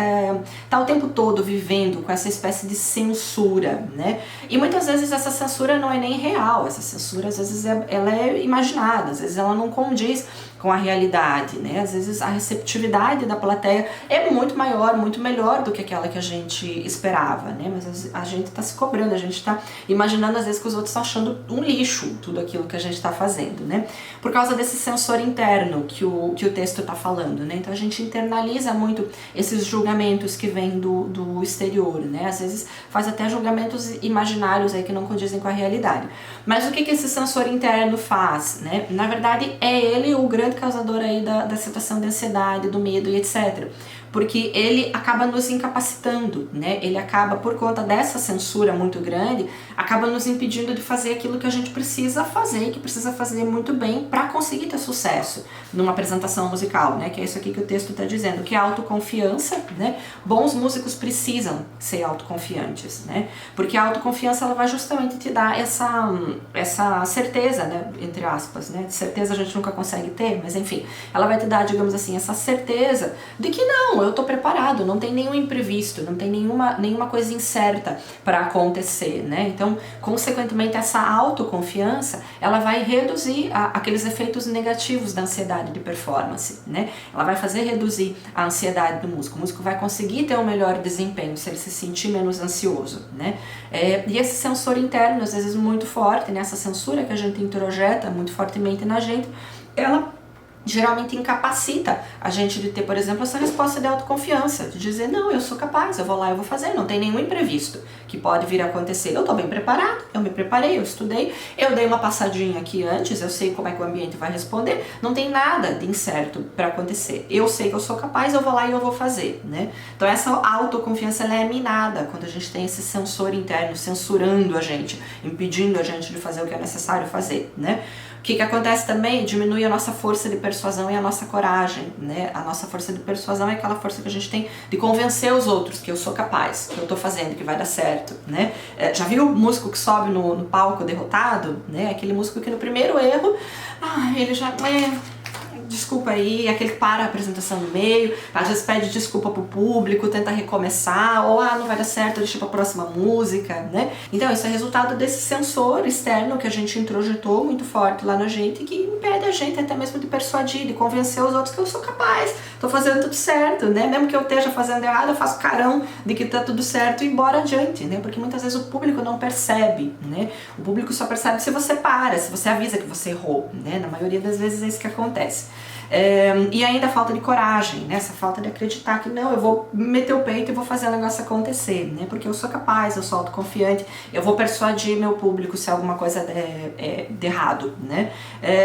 tá o tempo todo vivendo com essa espécie de censura, né? E muitas vezes essa censura não é nem real, essa censura às vezes ela é imaginada, às vezes ela não condiz com a realidade, né? Às vezes a receptividade da plateia é muito maior, muito melhor do que aquela que a gente esperava, né? Mas a gente tá se cobrando, a gente tá imaginando às vezes que os outros estão achando um lixo tudo aquilo que a gente tá fazendo, né? Por causa desse sensor interno que o texto tá falando, né? Então a gente internaliza muito esses julgamentos que vêm do exterior, né? Às vezes faz até julgamentos imaginários aí que não condizem com a realidade. Mas o que esse sensor interno faz, né? Na verdade é ele o grande causador aí da situação de ansiedade, do medo e etc. Porque ele acaba nos incapacitando, né? Ele acaba, por conta dessa censura muito grande, acaba nos impedindo de fazer aquilo que a gente precisa fazer, que precisa fazer muito bem para conseguir ter sucesso numa apresentação musical, né? Que é isso aqui que o texto está dizendo, que é autoconfiança, né? Bons músicos precisam ser autoconfiantes, né? Porque a autoconfiança ela vai justamente te dar essa certeza, né? Entre aspas, né? Certeza a gente nunca consegue ter, mas enfim, ela vai te dar, digamos assim, essa certeza de que não, eu tô preparado, não tem nenhum imprevisto, não tem nenhuma coisa incerta para acontecer, né? Então, consequentemente, essa autoconfiança, ela vai reduzir aqueles efeitos negativos da ansiedade de performance, né? Ela vai fazer reduzir a ansiedade do músico. O músico vai conseguir ter um melhor desempenho se ele se sentir menos ansioso, né? E esse sensor interno, às vezes muito forte, né? Essa censura que a gente introjeta muito fortemente na gente, ela geralmente incapacita a gente de ter, por exemplo, essa resposta de autoconfiança, de dizer, não, eu sou capaz, eu vou lá, eu vou fazer, não tem nenhum imprevisto que pode vir a acontecer. Eu tô bem preparado, eu me preparei, eu estudei, eu dei uma passadinha aqui antes, eu sei como é que o ambiente vai responder, não tem nada de incerto para acontecer. Eu sei que eu sou capaz, eu vou lá e eu vou fazer, né? Então essa autoconfiança, ela é minada quando a gente tem esse sensor interno censurando a gente, impedindo a gente de fazer o que é necessário fazer, né? O que acontece também? Diminui a nossa força de persuasão e a nossa coragem, né? A nossa força de persuasão é aquela força que a gente tem de convencer os outros que eu sou capaz, que eu tô fazendo, que vai dar certo, né? Já viu o músico que sobe no palco derrotado, né? Aquele músico que no primeiro erro, ele já... desculpa aí, aquele que para a apresentação no meio, às vezes pede desculpa pro público, tenta recomeçar, ou não vai dar certo, deixa pra próxima música, né? Então isso é resultado desse sensor externo que a gente introjetou muito forte lá na gente, que impede a gente até mesmo de persuadir, de convencer os outros que eu sou capaz, tô fazendo tudo certo, né? Mesmo que eu esteja fazendo errado, eu faço carão de que tá tudo certo e bora adiante, né? Porque muitas vezes o público não percebe, né? O público só percebe se você para, se você avisa que você errou, né? Na maioria das vezes é isso que acontece. E ainda a falta de coragem, né? Essa falta de acreditar que não, eu vou meter o peito e vou fazer o negócio acontecer, né? Porque eu sou capaz, eu sou autoconfiante, eu vou persuadir meu público se alguma coisa de errado, né?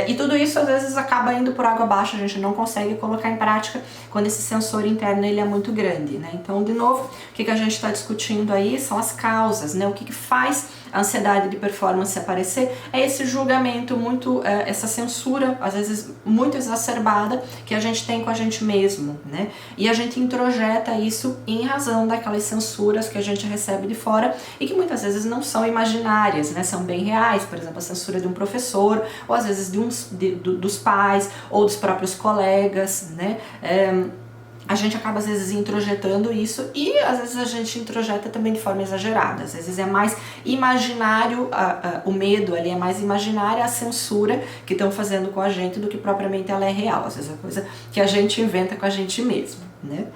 E tudo isso às vezes acaba indo por água abaixo, a gente não consegue colocar em prática quando esse sensor interno ele é muito grande, né? Então, de novo, o que a gente está discutindo aí são as causas, né? O que faz a ansiedade de performance aparecer, é esse julgamento muito, essa censura, às vezes muito exacerbada, que a gente tem com a gente mesmo, né? E a gente introjeta isso em razão daquelas censuras que a gente recebe de fora e que muitas vezes não são imaginárias, né? São bem reais, por exemplo, a censura de um professor, ou às vezes dos pais, ou dos próprios colegas, né? A gente acaba às vezes introjetando isso e às vezes a gente introjeta também de forma exagerada. Às vezes é mais imaginário, o medo ali é mais imaginária a censura que estão fazendo com a gente do que propriamente ela é real. Às vezes é coisa que a gente inventa com a gente mesmo, né?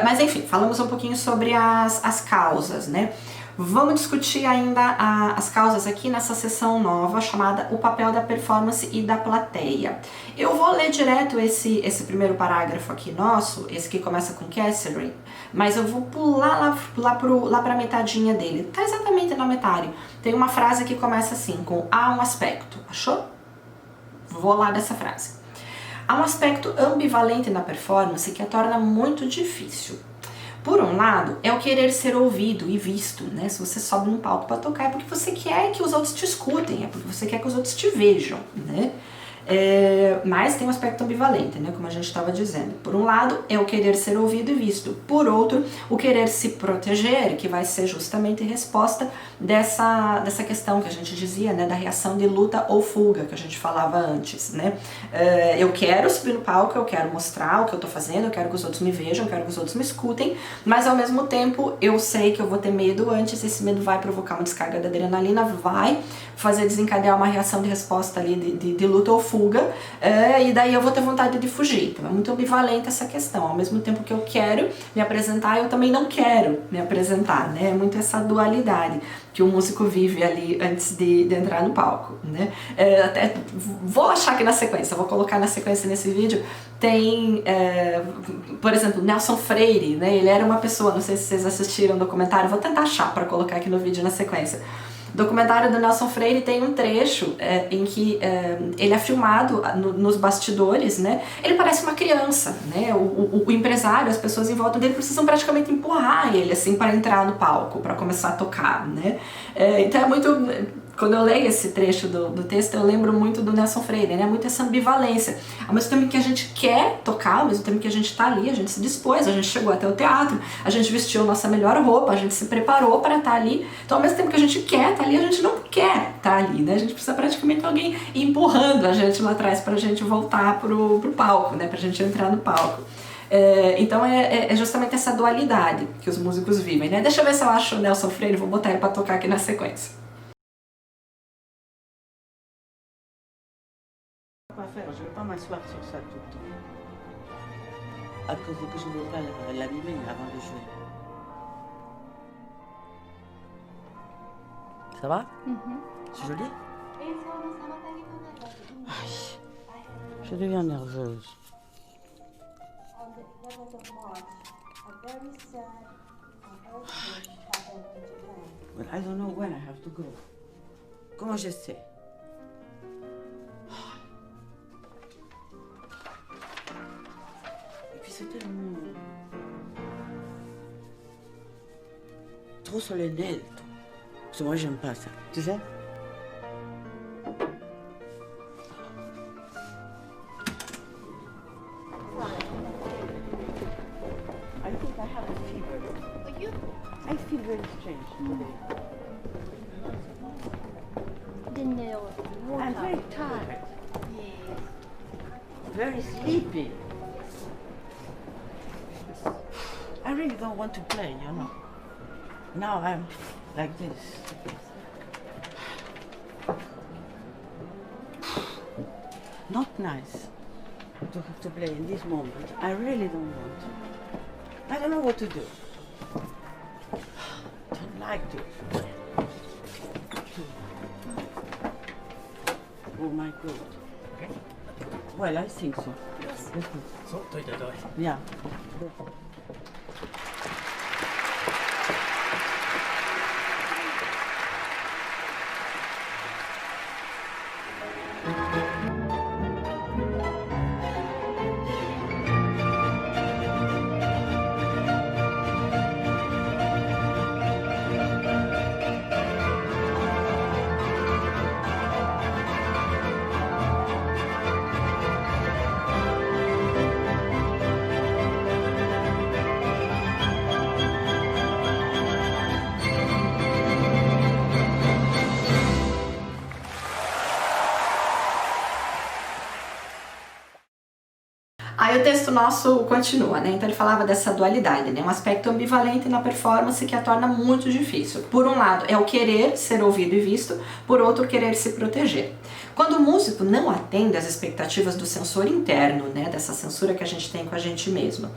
Mas enfim, falamos um pouquinho sobre as causas, né? Vamos discutir ainda as causas aqui nessa sessão nova chamada O Papel da Performance e da Plateia. Eu vou ler direto esse primeiro parágrafo aqui nosso, esse que começa com Catherine, mas eu vou pular lá para a metadinha dele. Tá exatamente na metade. Tem uma frase que começa assim, com há um aspecto. Achou? Vou lá dessa frase. Há um aspecto ambivalente na performance que a torna muito difícil. Por um lado, é o querer ser ouvido e visto, né? Se você sobe num palco para tocar é porque você quer que os outros te escutem, é porque você quer que os outros te vejam, né? Mas tem um aspecto ambivalente, né? Como a gente estava dizendo. Por um lado, é o querer ser ouvido e visto. Por outro, o querer se proteger, que vai ser justamente resposta dessa questão que a gente dizia, né? Da reação de luta ou fuga, que a gente falava antes, né? Eu quero subir no palco, eu quero mostrar o que eu tô fazendo, eu quero que os outros me vejam, eu quero que os outros me escutem, mas ao mesmo tempo eu sei que eu vou ter medo antes, esse medo vai provocar uma descarga de adrenalina, vai fazer desencadear uma reação de resposta ali de luta ou fuga, e daí eu vou ter vontade de fugir. Então é muito ambivalente essa questão. Ao mesmo tempo que eu quero me apresentar, eu também não quero me apresentar, né? É muito essa dualidade que o músico vive ali antes de entrar no palco, né? Até vou achar aqui na sequência, vou colocar na sequência nesse vídeo, tem, por exemplo, Nelson Freire, né? Ele era uma pessoa, não sei se vocês assistiram o documentário, vou tentar achar para colocar aqui no vídeo na sequência. O documentário do Nelson Freire tem um trecho em que ele é filmado nos bastidores, né? Ele parece uma criança, né? O empresário, as pessoas em volta dele precisam praticamente empurrar ele assim para entrar no palco, para começar a tocar, né? Então é muito... Quando eu leio esse trecho do texto, eu lembro muito do Nelson Freire, né? Muito essa ambivalência. Ao mesmo tempo que a gente quer tocar, ao mesmo tempo que a gente tá ali, a gente se dispôs, a gente chegou até o teatro, a gente vestiu nossa melhor roupa, a gente se preparou para estar ali. Então, ao mesmo tempo que a gente quer estar ali, a gente não quer estar ali, né? A gente precisa praticamente de alguém empurrando a gente lá atrás pra gente voltar pro palco, né? Pra gente entrar no palco. Então é justamente essa dualidade que os músicos vivem, né? Deixa eu ver se eu acho o Nelson Freire, vou botar ele pra tocar aqui na sequência. Je ne vais pas m'asseoir sur ça tout le temps. À cause que je ne veux pas l'abîmer avant de jouer. Ça va? C'est joli? Aïe, je deviens nerveuse. But I don't know when I have to go. Comment je sais? C'est tellement trop solennel. Parce que moi, j'aime pas ça. Tu sais? I think I have a fever. I feel very strange today. I'm very tired. Very sleepy. I really don't want to play, you know. Now I'm like this. Not nice to have to play in this moment. I really don't want to. I don't know what to do. Don't like to. Oh my God. Okay. Well, I think so. Yes. Let's go. So, do. Yeah. nosso continua, né? Então ele falava dessa dualidade, né? Um aspecto ambivalente na performance que a torna muito difícil. Por um lado, é o querer ser ouvido e visto, por outro, o querer se proteger. Quando o músico não atende às expectativas do sensor interno, né, dessa censura que a gente tem com a gente mesmo,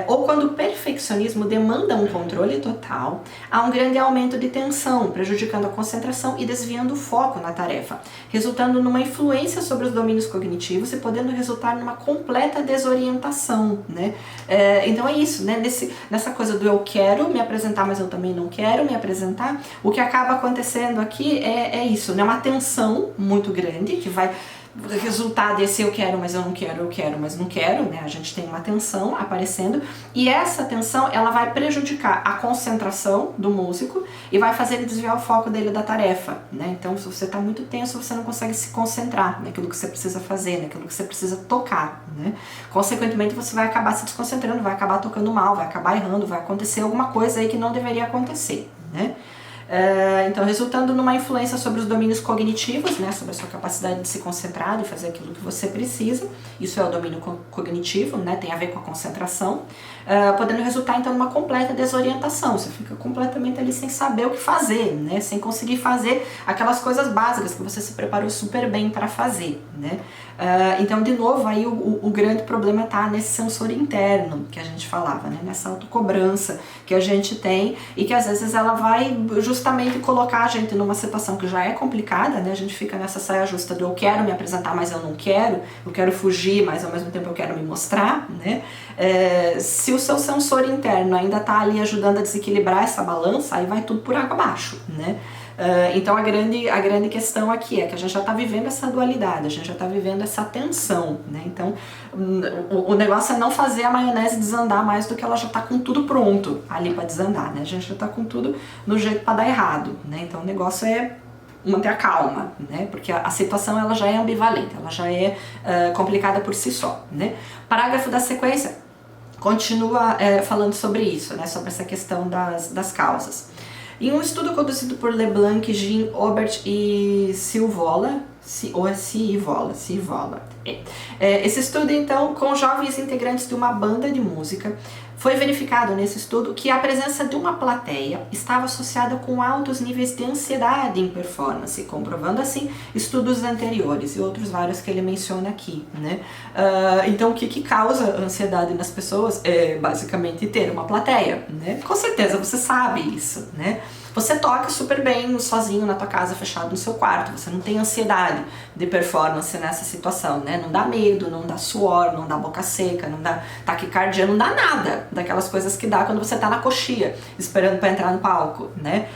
ou quando o perfeccionismo demanda um controle total, há um grande aumento de tensão, prejudicando a concentração e desviando o foco na tarefa, resultando numa influência sobre os domínios cognitivos e podendo resultar numa completa desorientação, né? Então é isso, né? Nessa coisa do eu quero me apresentar, mas eu também não quero me apresentar, o que acaba acontecendo aqui é isso, né? Uma tensão muito grande, que vai resultar desse eu quero, mas eu não quero, eu quero, mas não quero, né? A gente tem uma tensão aparecendo, e essa tensão, ela vai prejudicar a concentração do músico e vai fazer ele desviar o foco dele da tarefa, né? Então, se você está muito tenso, você não consegue se concentrar naquilo que você precisa fazer, naquilo que você precisa tocar, né? Consequentemente, você vai acabar se desconcentrando, vai acabar tocando mal, vai acabar errando, vai acontecer alguma coisa aí que não deveria acontecer, né? Então, resultando numa influência sobre os domínios cognitivos, né, sobre a sua capacidade de se concentrar e fazer aquilo que você precisa. Isso é o domínio cognitivo, né, tem a ver com a concentração, podendo resultar então numa completa desorientação. Você fica completamente ali sem saber o que fazer, né, sem conseguir fazer aquelas coisas básicas que você se preparou super bem para fazer, né. Então, de novo, aí o grande problema está nesse sensor interno que a gente falava, né, nessa autocobrança que a gente tem e que às vezes ela vai justamente colocar a gente numa situação que já é complicada, né? A gente fica nessa saia justa do eu quero me apresentar, mas eu não quero, eu quero fugir, mas ao mesmo tempo eu quero me mostrar, né? Se o seu sensor interno ainda está ali ajudando a desequilibrar essa balança, aí vai tudo por água abaixo, né? Então a grande questão aqui é que a gente já está vivendo essa dualidade, a gente já está vivendo essa tensão, né? Então o negócio é não fazer a maionese desandar mais do que ela já está com tudo pronto ali para desandar, né? A gente já está com tudo no jeito para dar errado, né? Então o negócio é manter a calma, né? Porque a situação ela já é ambivalente, ela já é complicada por si só, né? Parágrafo da sequência continua falando sobre isso, né? Sobre essa questão das causas. Em um estudo conduzido por LeBlanc, Jean, Obert e Silvola, esse estudo, então, com jovens integrantes de uma banda de música, foi verificado nesse estudo que a presença de uma plateia estava associada com altos níveis de ansiedade em performance, comprovando assim estudos anteriores e outros vários que ele menciona aqui, né? Então, o que causa ansiedade nas pessoas é basicamente ter uma plateia, né? Com certeza você sabe isso, né? Você toca super bem sozinho na tua casa, fechado no seu quarto, você não tem ansiedade de performance nessa situação, né? Não dá medo, não dá suor, não dá boca seca, não dá taquicardia, não dá nada daquelas coisas que dá quando você tá na coxia, esperando para entrar no palco, né?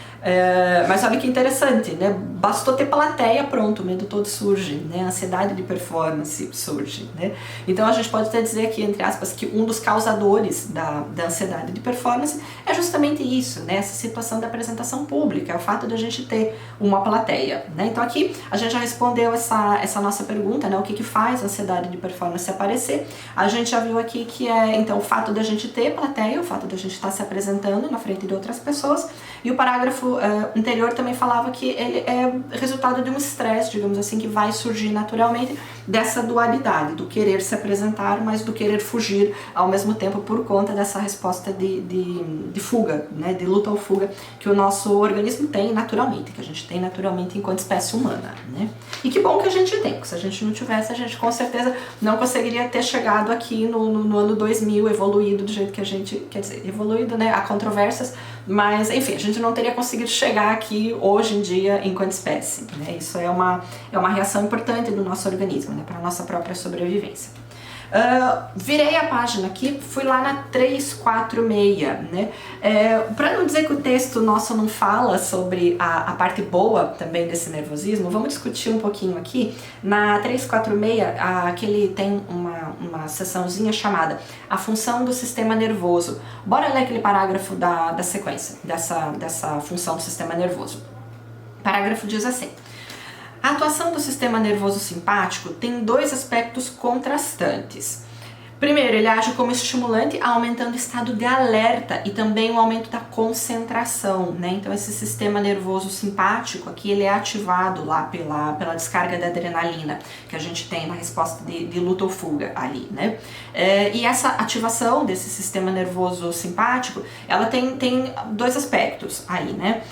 Mas olha que interessante, né? Bastou ter plateia, pronto, o medo todo surge, né? A ansiedade de performance surge, né? Então a gente pode até dizer aqui, entre aspas, que um dos causadores da ansiedade de performance é justamente isso, né? Essa situação da apresentação pública, é o fato de a gente ter uma plateia, né? Então aqui a gente já respondeu essa nossa pergunta, né? O que faz a ansiedade de performance aparecer? A gente já viu aqui que é, então, o fato de a gente ter plateia, o fato de a gente estar se apresentando na frente de outras pessoas, e o parágrafo anterior também falava que ele é resultado de um estresse, digamos assim, que vai surgir naturalmente dessa dualidade, do querer se apresentar, mas do querer fugir ao mesmo tempo por conta dessa resposta de fuga, né, de luta ou fuga que o nosso organismo tem naturalmente, que a gente tem naturalmente enquanto espécie humana, né? E que bom que a gente tem, porque se a gente não tivesse, a gente com certeza não conseguiria ter chegado aqui no ano 2000 evoluído do jeito que a gente, quer dizer, evoluído, né, há controvérsias, mas enfim, a gente não teria conseguido chegar aqui hoje em dia enquanto espécie, né? Isso é uma reação importante do nosso organismo, né, para a nossa própria sobrevivência. Virei a página aqui, fui lá na 346, né? Para não dizer que o texto nosso não fala sobre a parte boa também desse nervosismo, vamos discutir um pouquinho aqui. Na 346, aquele tem uma seçãozinha chamada A Função do Sistema Nervoso. Bora ler aquele parágrafo da sequência, dessa função do sistema nervoso. O parágrafo diz assim: a atuação do sistema nervoso simpático tem dois aspectos contrastantes. Primeiro, ele age como estimulante, aumentando o estado de alerta e também o aumento da concentração, né? Então esse sistema nervoso simpático aqui, ele é ativado lá pela descarga da adrenalina que a gente tem na resposta de luta ou fuga ali, né? E essa ativação desse sistema nervoso simpático, ela tem dois aspectos aí, né?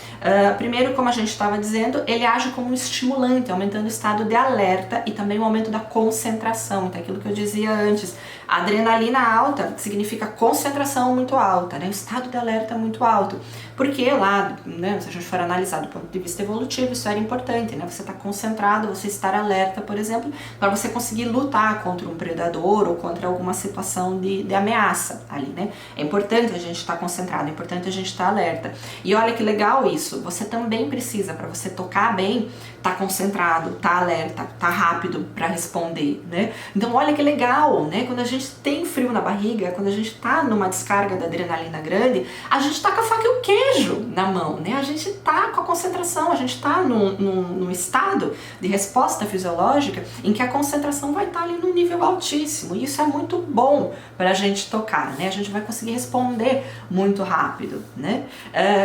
Primeiro, como a gente estava dizendo, ele age como um estimulante, aumentando o estado de alerta e também o aumento da concentração, então aquilo que eu dizia antes. A adrenalina alta significa concentração muito alta, né? O estado de alerta muito alto. Porque lá, né, se a gente for analisar do ponto de vista evolutivo, isso era importante, né? Você está concentrado, você estar alerta, por exemplo, para você conseguir lutar contra um predador ou contra alguma situação de ameaça ali, né? É importante a gente estar concentrado, é importante a gente estar alerta. E olha que legal isso, você também precisa, para você tocar bem, tá concentrado, tá alerta, tá rápido para responder, né? Então olha que legal, né? Quando a gente tem frio na barriga, quando a gente tá numa descarga da adrenalina grande, a gente tá com a faca e o queijo na mão, né? A gente tá com a concentração, a gente tá num estado de resposta fisiológica em que a concentração vai estar ali num nível altíssimo, e isso é muito bom pra gente tocar, né? A gente vai conseguir responder muito rápido, né?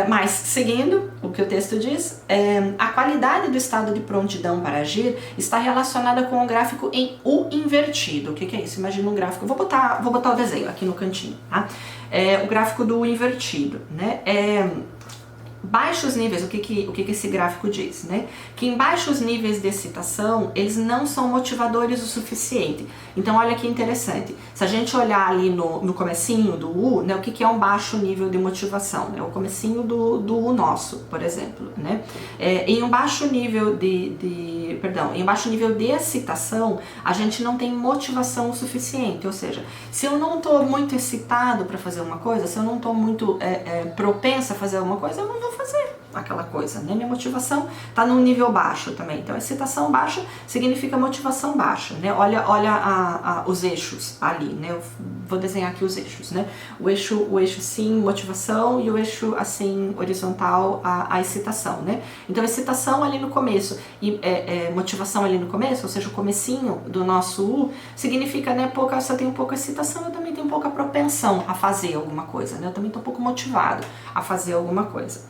Mas seguindo o que o texto diz, a qualidade do estado de prontidão para agir está relacionada com o gráfico em U invertido. O que é isso? Imagina um gráfico, vou botar o desenho aqui no cantinho, tá? O gráfico do U invertido, né? Baixos níveis, o que esse gráfico diz, né? Que em baixos níveis de excitação, eles não são motivadores o suficiente. Então olha que interessante, se a gente olhar ali no comecinho do U, né, o que é um baixo nível de motivação? É o comecinho do U nosso, por exemplo, né? Em um baixo nível em um baixo nível de excitação, a gente não tem motivação o suficiente, ou seja, se eu não estou muito excitado para fazer uma coisa, se eu não estou muito propensa a fazer uma coisa, eu não vou fazer aquela coisa, né? Minha motivação está num nível baixo também. Então, excitação baixa significa motivação baixa, né? Olha os eixos ali, né? Eu vou desenhar aqui os eixos, né? O eixo sim, motivação, e o eixo assim, horizontal, a excitação, né? Então, excitação ali no começo e motivação ali no começo, ou seja, o comecinho do nosso U, significa, né? Se eu tenho pouca excitação, eu também tenho pouca propensão a fazer alguma coisa, né? Eu também estou um pouco motivado a fazer alguma coisa.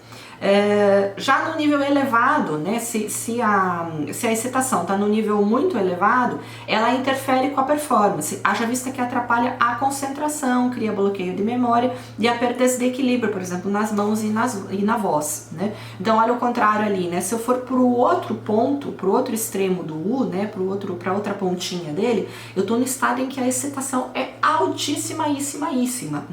Já no nível elevado, né, se a excitação está no nível muito elevado, ela interfere com a performance, haja vista que atrapalha a concentração, cria bloqueio de memória e a perda de equilíbrio, por exemplo, nas mãos e na voz, né? Então olha o contrário ali, né? Se eu for para o outro ponto, para o outro extremo do U, né, para outra pontinha dele, eu estou no estado em que a excitação é altíssima,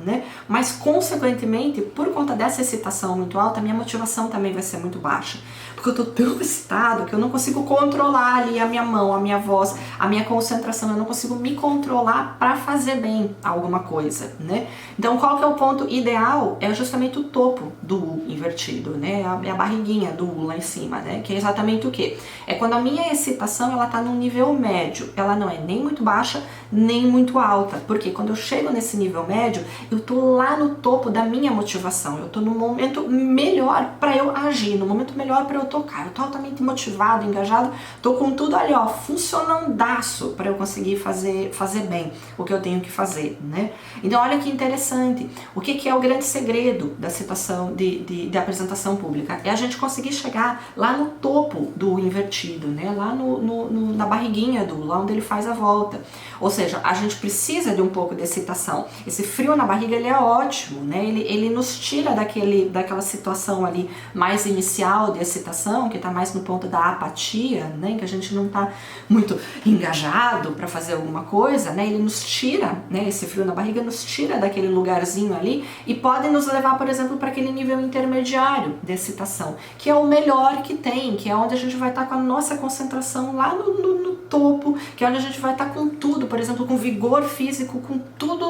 né? Mas consequentemente, por conta dessa excitação muito alta, a minha motivação também vai ser muito baixa, porque eu tô tão excitado que eu não consigo controlar ali a minha mão, a minha voz, a minha concentração, eu não consigo me controlar para fazer bem alguma coisa, né? Então qual que é o ponto ideal? É justamente o topo do U invertido, né? A barriguinha do U lá em cima, né? Que é exatamente o que? É quando a minha excitação, ela tá num nível médio, ela não é nem muito baixa, nem muito alta, porque quando eu chego nesse nível médio, eu tô lá no topo da minha motivação, eu tô no momento melhor para eu agir, no momento melhor para eu tocar, eu tô altamente motivado, engajado, tô com tudo ali, ó, funcionandaço para eu conseguir fazer bem o que eu tenho que fazer, né? Então olha que interessante, o que é o grande segredo da situação de apresentação pública? É a gente conseguir chegar lá no topo do invertido, né? Lá na barriguinha do, lá onde ele faz a volta. Ou seja, a gente precisa de um pouco de excitação. Esse frio na barriga, ele é ótimo, né? Ele nos tira daquela situação ali mais inicial de excitação, que está mais no ponto da apatia, né? Que a gente não está muito engajado para fazer alguma coisa, né? Ele nos tira, né? Esse frio na barriga nos tira daquele lugarzinho ali e pode nos levar, por exemplo, para aquele nível intermediário de excitação, que é o melhor que tem, que é onde a gente vai estar com a nossa concentração lá no topo, que é onde a gente vai estar com tudo, por exemplo, com vigor físico, com tudo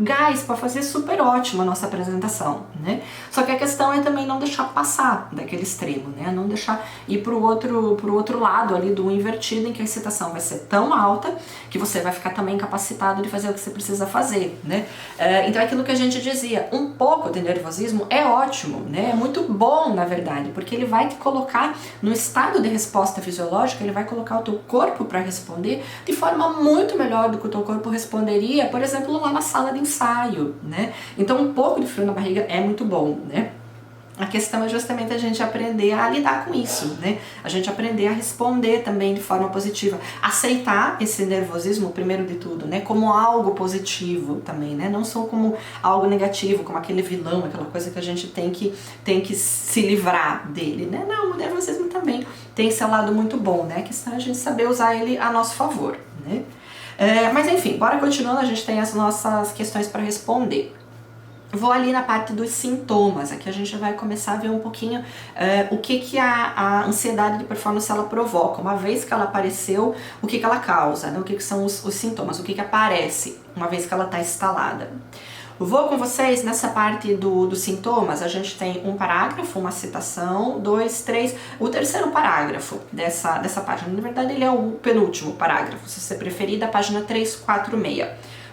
gás para fazer super ótima a nossa apresentação, né? Só que a questão é também não deixar passar daquele extremo, né? Não deixar ir pro outro lado ali do invertido, em que a excitação vai ser tão alta que você vai ficar também incapacitado de fazer o que você precisa fazer, né? Então é aquilo que a gente dizia, um pouco de nervosismo é ótimo, né? É muito bom, na verdade, porque ele vai te colocar no estado de resposta fisiológica, ele vai colocar o teu corpo para responder de forma muito melhor do que o teu corpo responderia, por exemplo, lá na sala de ensaio, né? Então um pouco de frio na barriga é muito bom, né? A questão é justamente a gente aprender a lidar com isso, né? A gente aprender a responder também de forma positiva, aceitar esse nervosismo, primeiro de tudo, né? Como algo positivo também, né? Não só como algo negativo, como aquele vilão, aquela coisa que a gente tem que se livrar dele, né? Não, o nervosismo também tem seu lado muito bom, né? A questão é a gente saber usar ele a nosso favor, né? Mas enfim, bora continuando, a gente tem as nossas questões para responder. Vou ali na parte dos sintomas, aqui a gente vai começar a ver um pouquinho o que a ansiedade de performance ela provoca, uma vez que ela apareceu, o que ela causa, né? O que são os sintomas, o que aparece uma vez que ela está instalada. Vou com vocês nessa parte dos sintomas, a gente tem um parágrafo, uma citação, 2, 3, o terceiro parágrafo dessa página, na verdade ele é o penúltimo parágrafo, se você preferir, da página 346.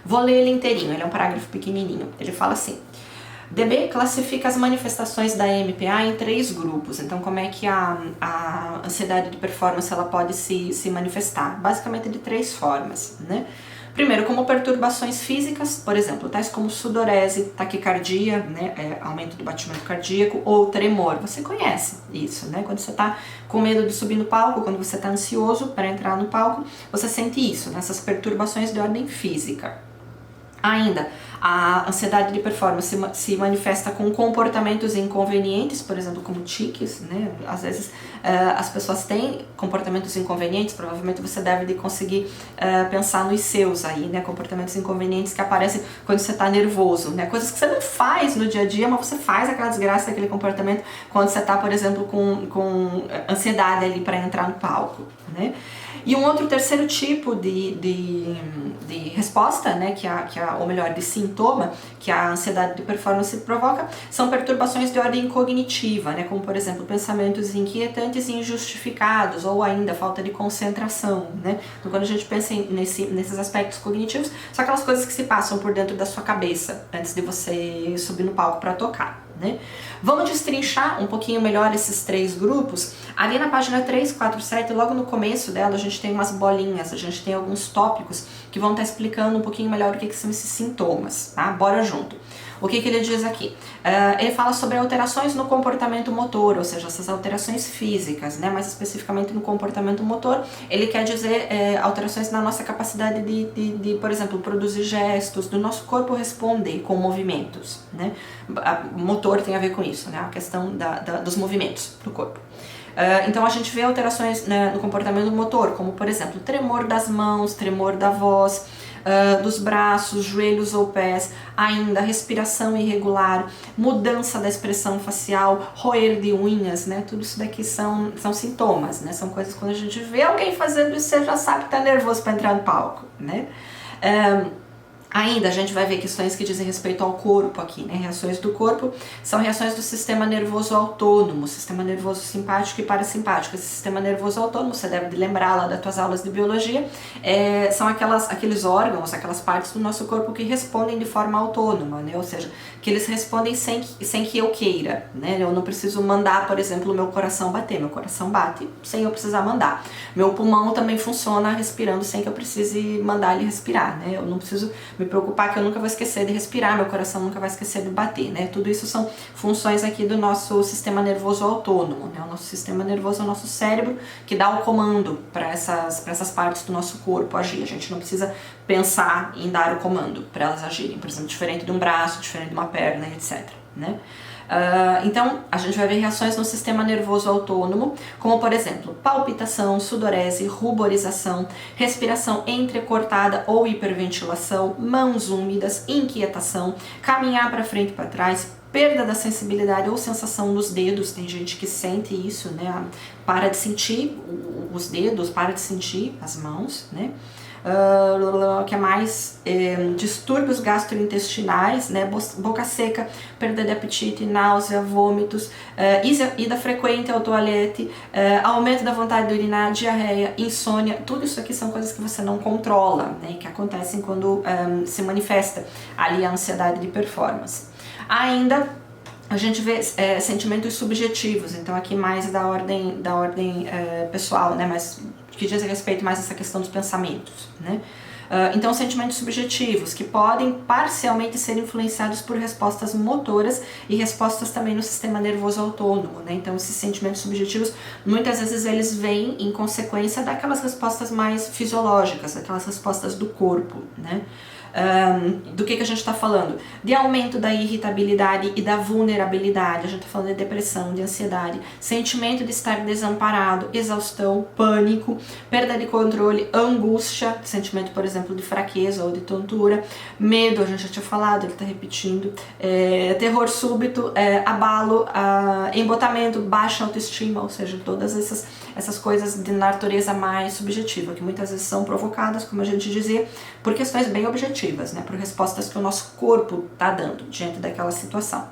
Vou ler ele inteirinho, ele é um parágrafo pequenininho, ele fala assim: DB classifica as manifestações da MPA em 3 grupos. Então, como é que a ansiedade de performance ela pode se manifestar? Basicamente de 3 formas, né? Primeiro, como perturbações físicas, por exemplo, tais como sudorese, taquicardia, né, aumento do batimento cardíaco, ou tremor. Você conhece isso, né? Quando você está com medo de subir no palco, quando você está ansioso para entrar no palco, você sente isso, né? Essas perturbações de ordem física. Ainda, a ansiedade de performance se manifesta com comportamentos inconvenientes, por exemplo, como tiques, né? Às vezes as pessoas têm comportamentos inconvenientes, provavelmente você deve de conseguir pensar nos seus aí, né? Comportamentos inconvenientes que aparecem quando você está nervoso, né? Coisas que você não faz no dia a dia, mas você faz aquela desgraça daquele comportamento quando você está, por exemplo, com ansiedade ali para entrar no palco, né? E um outro terceiro tipo de resposta, né, ou melhor, de sintoma que a ansiedade de performance provoca, são perturbações de ordem cognitiva, né, como por exemplo pensamentos inquietantes e injustificados, ou ainda falta de concentração, né. Então quando a gente pensa nesses aspectos cognitivos, são aquelas coisas que se passam por dentro da sua cabeça antes de você subir no palco para tocar, né. Vamos destrinchar um pouquinho melhor esses 3 grupos. Ali na página 347, logo no começo dela, a gente tem umas bolinhas, a gente tem alguns tópicos que vão estar explicando um pouquinho melhor o que são esses sintomas, tá? Bora junto. O que ele diz aqui? Ele fala sobre alterações no comportamento motor, ou seja, essas alterações físicas, né? Mais especificamente no comportamento motor, ele quer dizer alterações na nossa capacidade de, por exemplo, produzir gestos, do nosso corpo responder com movimentos, né? Motor tem a ver com isso, né? A questão dos movimentos do corpo. Então a gente vê alterações, né, no comportamento motor, como por exemplo, tremor das mãos, tremor da voz, dos braços, joelhos ou pés, ainda respiração irregular, mudança da expressão facial, roer de unhas, né? Tudo isso daqui são sintomas, né? São coisas quando a gente vê alguém fazendo isso, você já sabe que tá nervoso para entrar no palco, né? Ainda a gente vai ver questões que dizem respeito ao corpo aqui, né? Reações do corpo são reações do sistema nervoso autônomo, sistema nervoso simpático e parasimpático. Esse sistema nervoso autônomo, você deve lembrar lá das tuas aulas de biologia, são aqueles órgãos, aquelas partes do nosso corpo que respondem de forma autônoma, né? Ou seja, que eles respondem sem que eu queira, né? Eu não preciso mandar, por exemplo, o meu coração bater. Meu coração bate sem eu precisar mandar. Meu pulmão também funciona respirando sem que eu precise mandar ele respirar, né? Eu não preciso me preocupar que eu nunca vou esquecer de respirar, meu coração nunca vai esquecer de bater, né? Tudo isso são funções aqui do nosso sistema nervoso autônomo, né? O nosso sistema nervoso é o nosso cérebro que dá o comando para essas partes do nosso corpo agir. A gente não precisa pensar em dar o comando para elas agirem, por exemplo, diferente de um braço, diferente de uma perna, etc, né? Então, a gente vai ver reações no sistema nervoso autônomo, como por exemplo, palpitação, sudorese, ruborização, respiração entrecortada ou hiperventilação, mãos úmidas, inquietação, caminhar para frente e para trás, perda da sensibilidade ou sensação nos dedos. Tem gente que sente isso, né? Para de sentir os dedos, para de sentir as mãos, né? que é mais distúrbios gastrointestinais, né, boca seca, perda de apetite, náusea, vômitos, ida frequente ao toalete, aumento da vontade de urinar, diarreia, insônia, tudo isso aqui são coisas que você não controla, né, que acontecem quando se manifesta ali a ansiedade de performance. Ainda a gente vê sentimentos subjetivos, então aqui mais da ordem pessoal, né, mas que diz respeito mais a essa questão dos pensamentos, né? Então, sentimentos subjetivos, que podem parcialmente ser influenciados por respostas motoras e respostas também no sistema nervoso autônomo, né? Então, esses sentimentos subjetivos, muitas vezes eles vêm em consequência daquelas respostas mais fisiológicas, daquelas respostas do corpo, né? Do que a gente está falando? De aumento da irritabilidade e da vulnerabilidade, a gente está falando de depressão, de ansiedade, sentimento de estar desamparado, exaustão, pânico, perda de controle, angústia, sentimento, por exemplo, de fraqueza ou de tontura, medo, a gente já tinha falado, ele está repetindo, terror súbito, abalo, embotamento, baixa autoestima, ou seja, todas essas coisas de natureza mais subjetiva, que muitas vezes são provocadas, como a gente dizia, por questões bem objetivas, né, por respostas que o nosso corpo está dando diante daquela situação.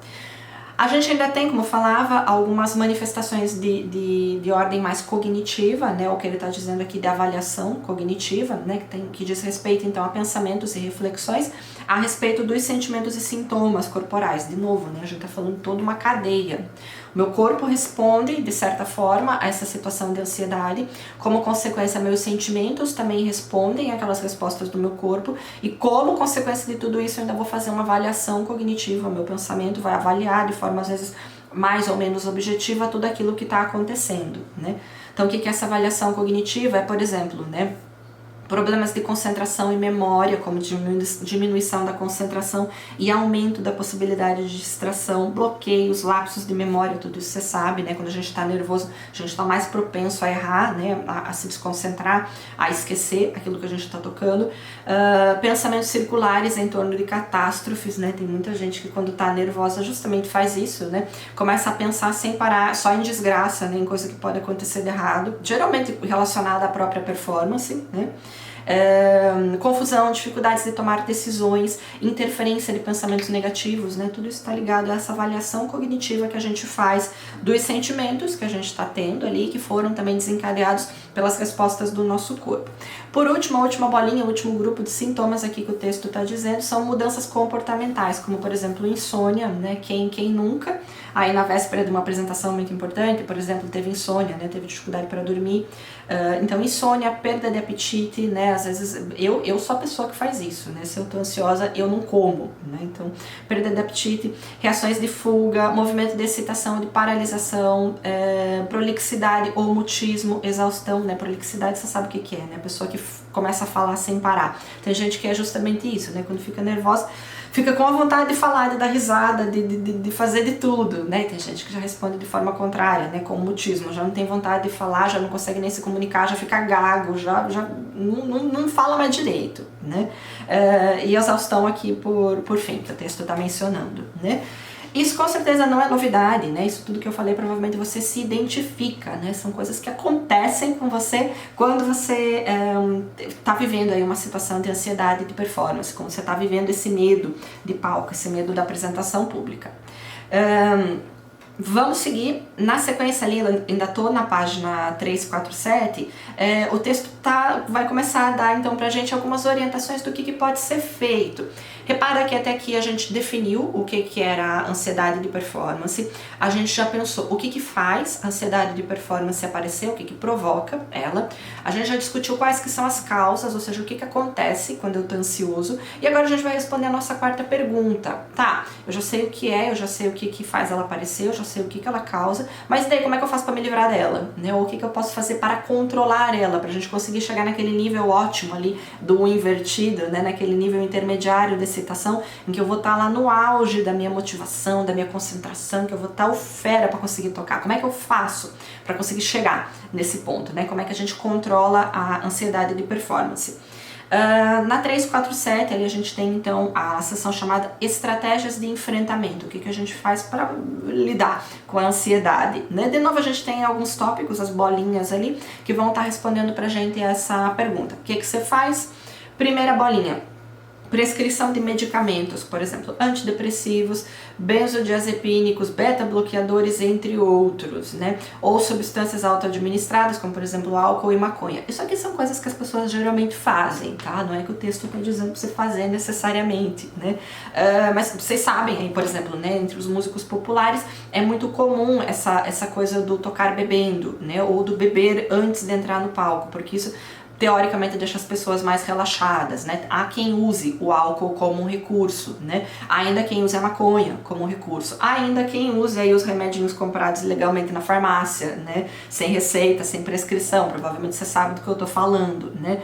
A gente ainda tem, como eu falava, algumas manifestações de ordem mais cognitiva, né, o que ele está dizendo aqui de avaliação cognitiva, né, que diz respeito então a pensamentos e reflexões a respeito dos sentimentos e sintomas corporais. De novo, né, a gente está falando toda uma cadeia. O meu corpo responde, de certa forma, a essa situação de ansiedade, como consequência, meus sentimentos também respondem àquelas respostas do meu corpo, e como consequência de tudo isso, eu ainda vou fazer uma avaliação cognitiva, o meu pensamento vai avaliar de forma, às vezes, mais ou menos objetiva tudo aquilo que está acontecendo, né? Então, o que é essa avaliação cognitiva? É, por exemplo, né, problemas de concentração e memória, como diminuição da concentração e aumento da possibilidade de distração, bloqueios, lapsos de memória, tudo isso você sabe, né? Quando a gente está nervoso, a gente está mais propenso a errar, né? A se desconcentrar, a esquecer aquilo que a gente está tocando. Pensamentos circulares em torno de catástrofes, né? Tem muita gente que quando está nervosa justamente faz isso, né? Começa a pensar sem parar, só em desgraça, né? Em coisa que pode acontecer de errado, geralmente relacionada à própria performance, né? Confusão, dificuldades de tomar decisões, interferência de pensamentos negativos, né? Tudo isso está ligado a essa avaliação cognitiva que a gente faz dos sentimentos que a gente está tendo ali, que foram também desencadeados pelas respostas do nosso corpo. Por último, a última bolinha, o último grupo de sintomas aqui que o texto está dizendo são mudanças comportamentais, como por exemplo insônia, né? Quem nunca, aí na véspera de uma apresentação muito importante, por exemplo, teve insônia, né? Teve dificuldade para dormir. Então insônia, perda de apetite, né? Às vezes eu sou a pessoa que faz isso, né? Se eu tô ansiosa, eu não como, né? Então, perda de apetite, reações de fuga, movimento de excitação, de paralisação, prolixidade ou mutismo, exaustão, né? Prolixidade, você sabe o que é, né? A pessoa que começa a falar sem parar. Tem gente que é justamente isso, né? Quando fica nervosa, fica com a vontade de falar, de dar risada, de fazer de tudo, né? Tem gente que já responde de forma contrária, né? Com o mutismo, já não tem vontade de falar, já não consegue nem se comunicar, já fica gago, já não fala mais direito, né? E exaustão aqui por fim, que o texto está mencionando, né? Isso com certeza não é novidade, né? Isso tudo que eu falei, provavelmente você se identifica, né? São coisas que acontecem com você quando você tá vivendo aí uma situação de ansiedade de performance, quando você tá vivendo esse medo de palco, esse medo da apresentação pública. Vamos seguir, na sequência ali, ainda estou na página 347, o texto vai começar a dar então pra gente algumas orientações do que pode ser feito. Repara que até aqui a gente definiu o que era a ansiedade de performance, a gente já pensou o que faz a ansiedade de performance aparecer, o que provoca ela, a gente já discutiu quais que são as causas, ou seja, o que acontece quando eu tô ansioso, e agora a gente vai responder a nossa quarta pergunta. Tá, eu já sei o que é, eu já sei o que faz ela aparecer, eu já sei o que ela causa, mas daí como é que eu faço para me livrar dela, né? Ou o que eu posso fazer para controlar ela, pra gente conseguir chegar naquele nível ótimo ali do invertido, né? Naquele nível intermediário de excitação, em que eu vou estar lá no auge da minha motivação, da minha concentração, que eu vou estar o fera para conseguir tocar. Como é que eu faço para conseguir chegar nesse ponto, né? Como é que a gente controla a ansiedade de performance? Na 347 ali a gente tem então a seção chamada Estratégias de Enfrentamento, o que a gente faz para lidar com a ansiedade, né? De novo a gente tem alguns tópicos, as bolinhas ali, que vão estar respondendo pra gente essa pergunta. O que você faz? Primeira bolinha. Prescrição de medicamentos, por exemplo, antidepressivos, benzodiazepínicos, beta-bloqueadores, entre outros, né? Ou substâncias auto-administradas, como por exemplo álcool e maconha. Isso aqui são coisas que as pessoas geralmente fazem, tá? Não é que o texto está dizendo para você fazer necessariamente, né? Mas vocês sabem aí, por exemplo, né? Entre os músicos populares é muito comum essa coisa do tocar bebendo, né? Ou do beber antes de entrar no palco, porque isso teoricamente deixa as pessoas mais relaxadas, né? Há quem use o álcool como um recurso, né? Ainda quem use a maconha como um recurso, ainda quem use aí os remedinhos comprados legalmente na farmácia, né? Sem receita, sem prescrição, provavelmente você sabe do que eu tô falando, né?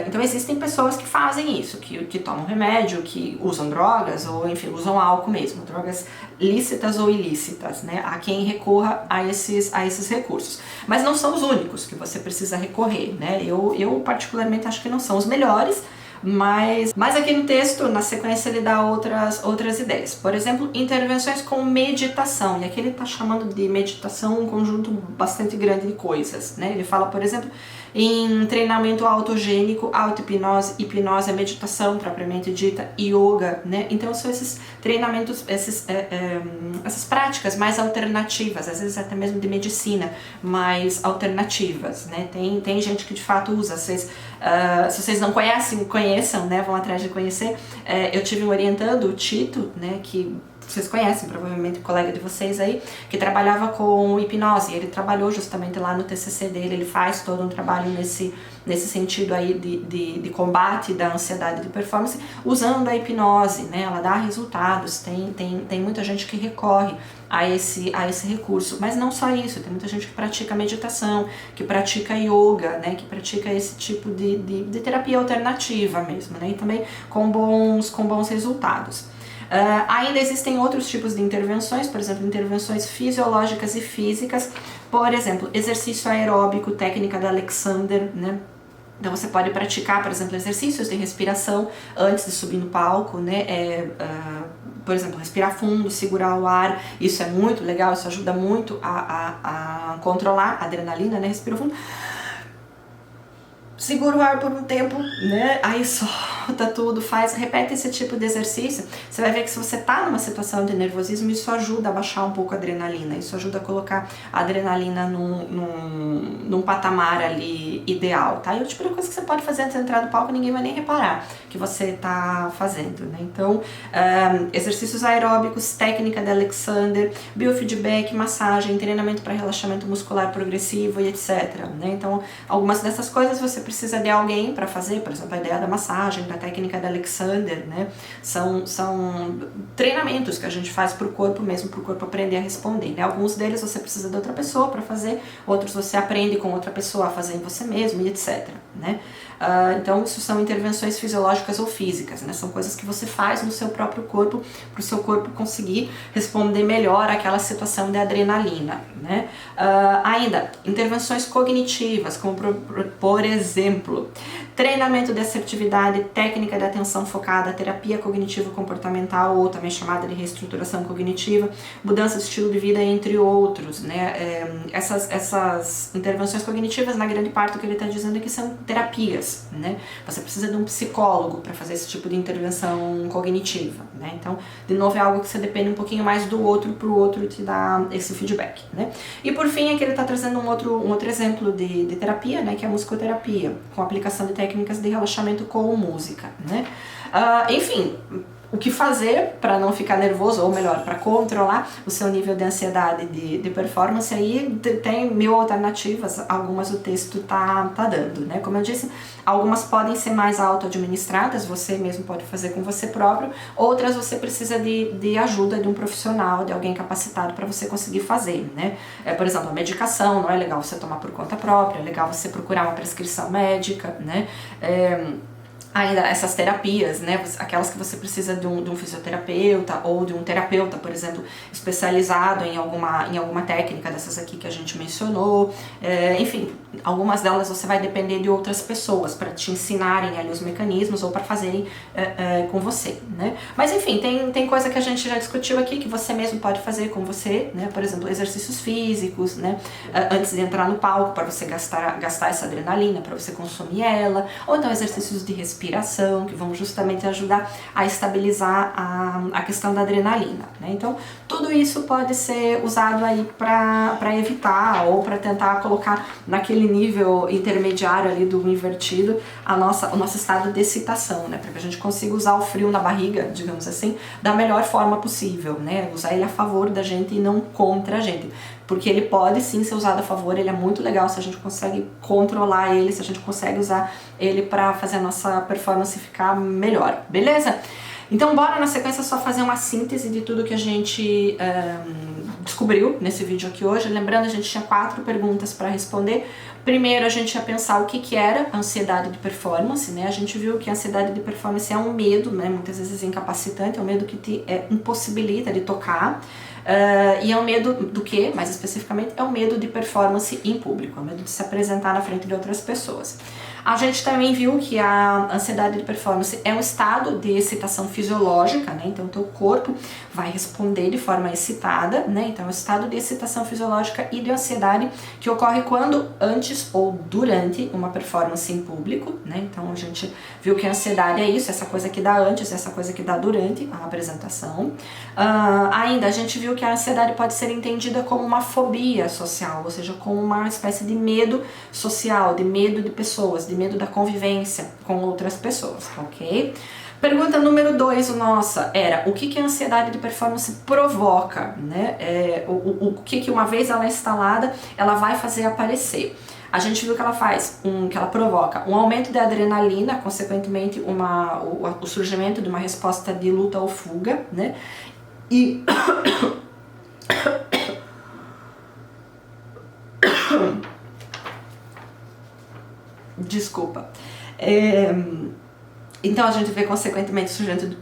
Então existem pessoas que fazem isso, que tomam remédio, que usam drogas, ou enfim, usam álcool mesmo, drogas lícitas ou ilícitas, né? Há quem recorra a esses recursos. Mas não são os únicos que você precisa recorrer, né? Eu particularmente acho que não são os melhores, mas aqui no texto, na sequência, ele dá outras ideias. Por exemplo, intervenções com meditação, e aqui ele está chamando de meditação um conjunto bastante grande de coisas, né? Ele fala, por exemplo, em treinamento autogênico, auto-hipnose, hipnose, meditação propriamente dita, yoga, né? Então são esses treinamentos, essas práticas mais alternativas, às vezes até mesmo de medicina, mais alternativas, né? Tem gente que de fato usa, se vocês não conheçam, né? Vão atrás de conhecer. Eu tive um orientando, o Tito, né? Que vocês conhecem, provavelmente, um colega de vocês aí, que trabalhava com hipnose. Ele trabalhou justamente lá no TCC dele, ele faz todo um trabalho nesse sentido aí de combate da ansiedade de performance, usando a hipnose, né? Ela dá resultados, tem muita gente que recorre a esse recurso, mas não só isso, tem muita gente que pratica meditação, que pratica yoga, né? Que pratica esse tipo de terapia alternativa mesmo, né? E também com bons resultados. Ainda existem outros tipos de intervenções, por exemplo, intervenções fisiológicas e físicas, por exemplo, exercício aeróbico, técnica da Alexander, né? Então você pode praticar, por exemplo, exercícios de respiração antes de subir no palco, né? Por exemplo, respirar fundo, segurar o ar, isso é muito legal, isso ajuda muito a controlar a adrenalina, né? Respira fundo, segura o ar por um tempo, né? Aí solta tudo, repete esse tipo de exercício. Você vai ver que se você tá numa situação de nervosismo, isso ajuda a baixar um pouco a adrenalina, isso ajuda a colocar a adrenalina num patamar ali ideal, tá? E o tipo de coisa que você pode fazer antes de entrar no palco, ninguém vai nem reparar que você tá fazendo, né? Então, exercícios aeróbicos, técnica de Alexander, biofeedback, massagem, treinamento para relaxamento muscular progressivo e etc, né? Então, algumas dessas coisas você precisa de alguém para fazer, por exemplo, a ideia da massagem, da técnica da Alexander, né? São treinamentos que a gente faz para o corpo mesmo, para o corpo aprender a responder, né? Alguns deles você precisa de outra pessoa para fazer, outros você aprende com outra pessoa a fazer em você mesmo e etc, né? Então isso são intervenções fisiológicas ou físicas, né? São coisas que você faz no seu próprio corpo para o seu corpo conseguir responder melhor àquela situação de adrenalina, né? Ainda, intervenções cognitivas, como por exemplo, treinamento de assertividade, técnica de atenção focada, terapia cognitivo-comportamental, ou também chamada de reestruturação cognitiva, mudança de estilo de vida, entre outros, né? Essas intervenções cognitivas, na grande parte, o que ele está dizendo é que são terapias, né? Você precisa de um psicólogo para fazer esse tipo de intervenção cognitiva, né? Então, de novo, é algo que você depende um pouquinho mais do outro para o outro te dar esse feedback, né? E por fim, aqui ele está trazendo um outro exemplo de terapia, né? Que é a musicoterapia, com aplicação de técnicas de relaxamento com música, né? Enfim, o que fazer para não ficar nervoso, ou melhor, para controlar o seu nível de ansiedade de performance, aí tem 1000 alternativas, algumas o texto tá dando, né? Como eu disse, algumas podem ser mais auto-administradas, você mesmo pode fazer com você próprio, outras você precisa de ajuda de um profissional, de alguém capacitado para você conseguir fazer, né? Por exemplo, a medicação, não é legal você tomar por conta própria, é legal você procurar uma prescrição médica, né? Ainda essas terapias, né, aquelas que você precisa de um fisioterapeuta ou de um terapeuta, por exemplo, especializado em alguma técnica dessas aqui que a gente mencionou, enfim, algumas delas você vai depender de outras pessoas para te ensinarem ali os mecanismos ou para fazerem com você, né? Mas enfim, tem coisa que a gente já discutiu aqui que você mesmo pode fazer com você, né? Por exemplo, exercícios físicos, né? Antes de entrar no palco, para você gastar essa adrenalina, para você consumir ela, ou então exercícios de respiração que vão justamente ajudar a estabilizar a questão da adrenalina, né? Então, tudo isso pode ser usado aí para evitar ou para tentar colocar naquele nível intermediário ali do invertido o nosso estado de excitação, né? Para que a gente consiga usar o frio na barriga, digamos assim, da melhor forma possível, né? Usar ele a favor da gente e não contra a gente. Porque ele pode sim ser usado a favor, ele é muito legal se a gente consegue controlar ele, se a gente consegue usar ele para fazer a nossa performance ficar melhor, beleza? Então bora na sequência só fazer uma síntese de tudo que a gente descobriu nesse vídeo aqui hoje. Lembrando, a gente tinha 4 perguntas para responder. Primeiro, a gente ia pensar o que era a ansiedade de performance, né? A gente viu que a ansiedade de performance é um medo, né? Muitas vezes incapacitante, é um medo que te impossibilita de tocar. E é um medo do que, mais especificamente, é um medo de performance em público, é um medo de se apresentar na frente de outras pessoas. A gente também viu que a ansiedade de performance é um estado de excitação fisiológica, né? Então o teu corpo vai responder de forma excitada, né? Então é um estado de excitação fisiológica e de ansiedade que ocorre quando antes ou durante uma performance em público, né? Então a gente viu que a ansiedade é isso, essa coisa que dá antes, essa coisa que dá durante a apresentação. Ainda a gente viu que a ansiedade pode ser entendida como uma fobia social, ou seja, como uma espécie de medo social, de medo de pessoas, de medo da convivência com outras pessoas, ok? Pergunta número 2 nossa era o que a ansiedade de performance provoca, né? O que uma vez ela é instalada, ela vai fazer aparecer. A gente viu que ela que ela provoca um aumento de adrenalina, consequentemente o surgimento de uma resposta de luta ou fuga, né? E desculpa. Então a gente vê consequentemente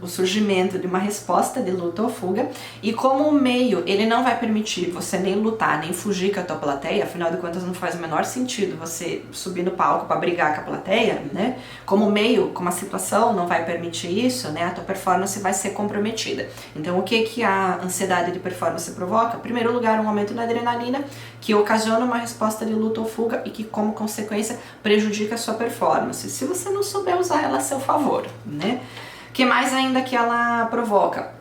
o surgimento de uma resposta de luta ou fuga, e como o meio ele não vai permitir você nem lutar nem fugir com a tua plateia, afinal de contas não faz o menor sentido você subir no palco para brigar com a plateia, né? Como o meio, como a situação não vai permitir isso, né? A tua performance vai ser comprometida. Então o que a ansiedade de performance provoca? Em primeiro lugar, um aumento na adrenalina que ocasiona uma resposta de luta ou fuga e que como consequência prejudica a sua performance, se você não souber usar ela a seu favor, né? O que mais ainda que ela provoca?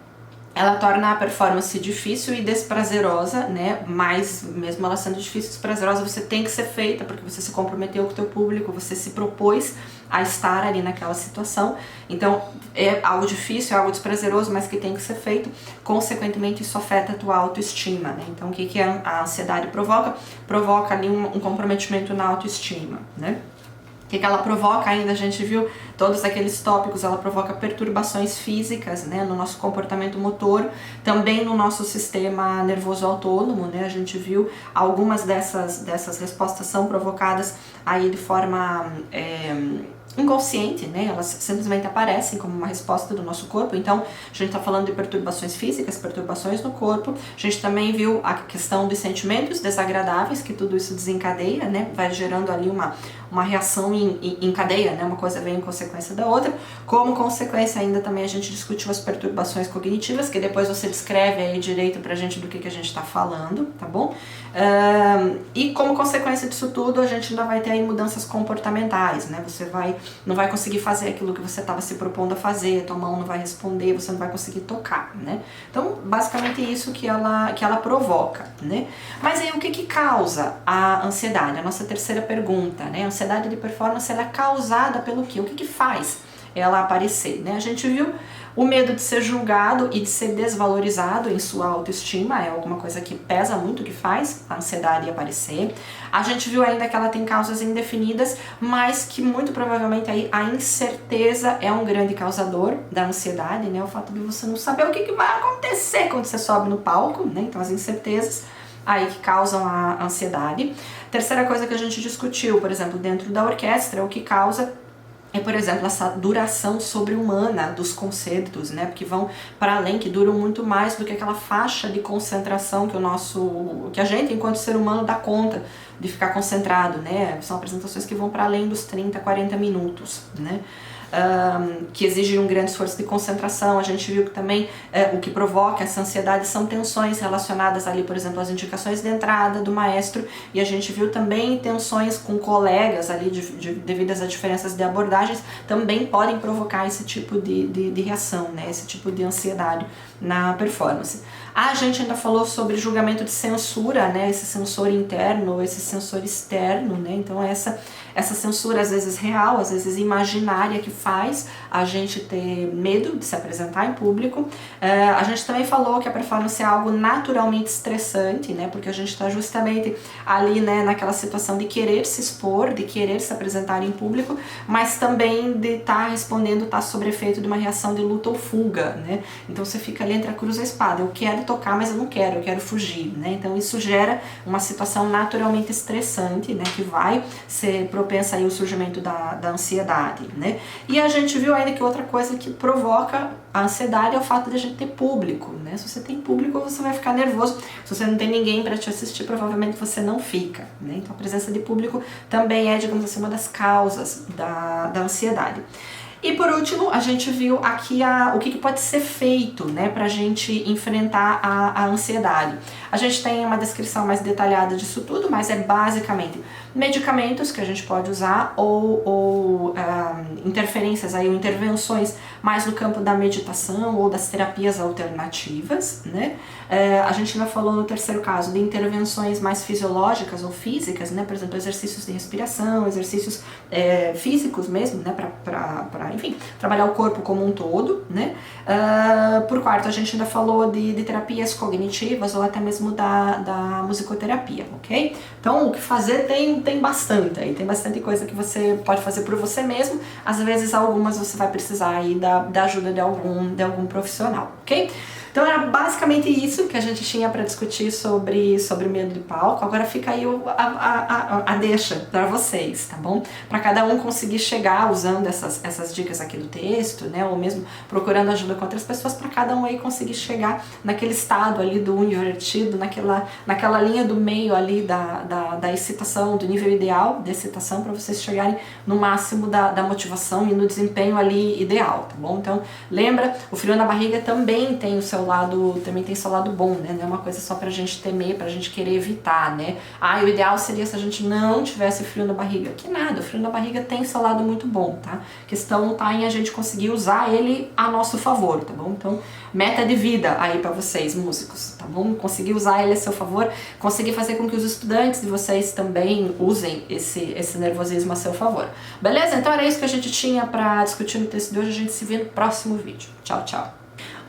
Ela torna a performance difícil e desprazerosa, né? Mas mesmo ela sendo difícil e desprazerosa, você tem que ser feita porque você se comprometeu com o teu público, você se propôs a estar ali naquela situação. Então é algo difícil, é algo desprazeroso, mas que tem que ser feito. Consequentemente isso afeta a tua autoestima, né? Então o que a ansiedade provoca? Provoca ali um comprometimento na autoestima, né? O que ela provoca ainda, a gente viu todos aqueles tópicos, ela provoca perturbações físicas, né, no nosso comportamento motor, também no nosso sistema nervoso autônomo, né, a gente viu algumas dessas respostas são provocadas aí de forma inconsciente, né? Elas simplesmente aparecem como uma resposta do nosso corpo. Então, a gente está falando de perturbações físicas, perturbações no corpo. A gente também viu a questão dos sentimentos desagradáveis, que tudo isso desencadeia, né? Vai gerando ali uma reação em cadeia, né? Uma coisa vem em consequência da outra. Como consequência, ainda também a gente discutiu as perturbações cognitivas, que depois você descreve aí direito pra gente do que a gente está falando, tá bom? E como consequência disso tudo, a gente ainda vai ter aí mudanças comportamentais, né? Você não vai conseguir fazer aquilo que você estava se propondo a fazer, tua mão não vai responder, você não vai conseguir tocar, né? Então, basicamente isso que ela provoca, né? Mas aí o que causa a ansiedade? A nossa terceira pergunta, né? A ansiedade de performance, ela é causada pelo quê? O que faz ela aparecer, né? A gente viu o medo de ser julgado e de ser desvalorizado em sua autoestima, é alguma coisa que pesa muito, que faz a ansiedade aparecer. A gente viu ainda que ela tem causas indefinidas, mas que muito provavelmente aí a incerteza é um grande causador da ansiedade, né? O fato de você não saber o que vai acontecer quando você sobe no palco, né? Então as incertezas aí que causam a ansiedade. Terceira coisa que a gente discutiu, por exemplo, dentro da orquestra, o que causa é, por exemplo, essa duração sobre-humana dos concertos, né? Porque vão para além, que duram muito mais do que aquela faixa de concentração que a gente, enquanto ser humano, dá conta de ficar concentrado, né? São apresentações que vão para além dos 30, 40 minutos, né? Que exigem um grande esforço de concentração. A gente viu que também o que provoca essa ansiedade são tensões relacionadas ali, por exemplo, às indicações de entrada do maestro, e a gente viu também tensões com colegas ali devidas a diferenças de abordagens, também podem provocar esse tipo de reação, né? Esse tipo de ansiedade na performance. A gente ainda falou sobre julgamento de censura, né? Esse censor interno, esse censor externo, né? Então essa censura às vezes real, às vezes imaginária, que faz a gente ter medo de se apresentar em público. A gente também falou que a performance é algo naturalmente estressante, né? Porque a gente está justamente ali, né, naquela situação de querer se expor, de querer se apresentar em público, mas também de estar respondendo, estar sob efeito de uma reação de luta ou fuga, né? Então você fica ali entre a cruz e a espada. Eu quero tocar, mas eu quero fugir, né? Então isso gera uma situação naturalmente estressante, né? Que vai ser propensa aí o surgimento da ansiedade, né? E a gente viu ainda que outra coisa que provoca a ansiedade é o fato de a gente ter público, né? Se você tem público, você vai ficar nervoso. Se você não tem ninguém para te assistir, provavelmente você não fica, né? Então a presença de público também é, digamos assim, uma das causas da ansiedade. E por último, a gente viu aqui o que pode ser feito, né, para a gente enfrentar a ansiedade. A gente tem uma descrição mais detalhada disso tudo, mas é basicamente medicamentos que a gente pode usar ou interferências aí, ou intervenções mais no campo da meditação ou das terapias alternativas, né? A gente ainda falou no terceiro caso de intervenções mais fisiológicas ou físicas, né? Por exemplo, exercícios de respiração, exercícios físicos mesmo, né? Para, enfim, trabalhar o corpo como um todo, né? Por quarto, a gente ainda falou de terapias cognitivas ou até mesmo da musicoterapia, ok? Então, o que fazer tem bastante aí, tem bastante coisa que você pode fazer por você mesmo. Às vezes, algumas você vai precisar aí da ajuda de algum profissional, ok? Então era basicamente isso que a gente tinha para discutir sobre medo de palco. Agora fica aí a deixa para vocês, tá bom? Para cada um conseguir chegar usando essas dicas aqui do texto, né? Ou mesmo procurando ajuda com outras pessoas, para cada um aí conseguir chegar naquele estado ali do invertido, naquela linha do meio ali da excitação, do nível ideal de excitação, para vocês chegarem no máximo da motivação e no desempenho ali ideal, tá bom? Então lembra, o frio na barriga também tem seu lado bom, né? Não é uma coisa só pra gente temer, pra gente querer evitar, né? O ideal seria se a gente não tivesse frio na barriga. Que nada, o frio na barriga tem seu lado muito bom, tá? A questão tá em a gente conseguir usar ele a nosso favor, tá bom? Então, meta de vida aí pra vocês, músicos, tá bom? Conseguir usar ele a seu favor, conseguir fazer com que os estudantes de vocês também usem esse nervosismo a seu favor. Beleza? Então era isso que a gente tinha pra discutir no texto de hoje. A gente se vê no próximo vídeo. Tchau, tchau.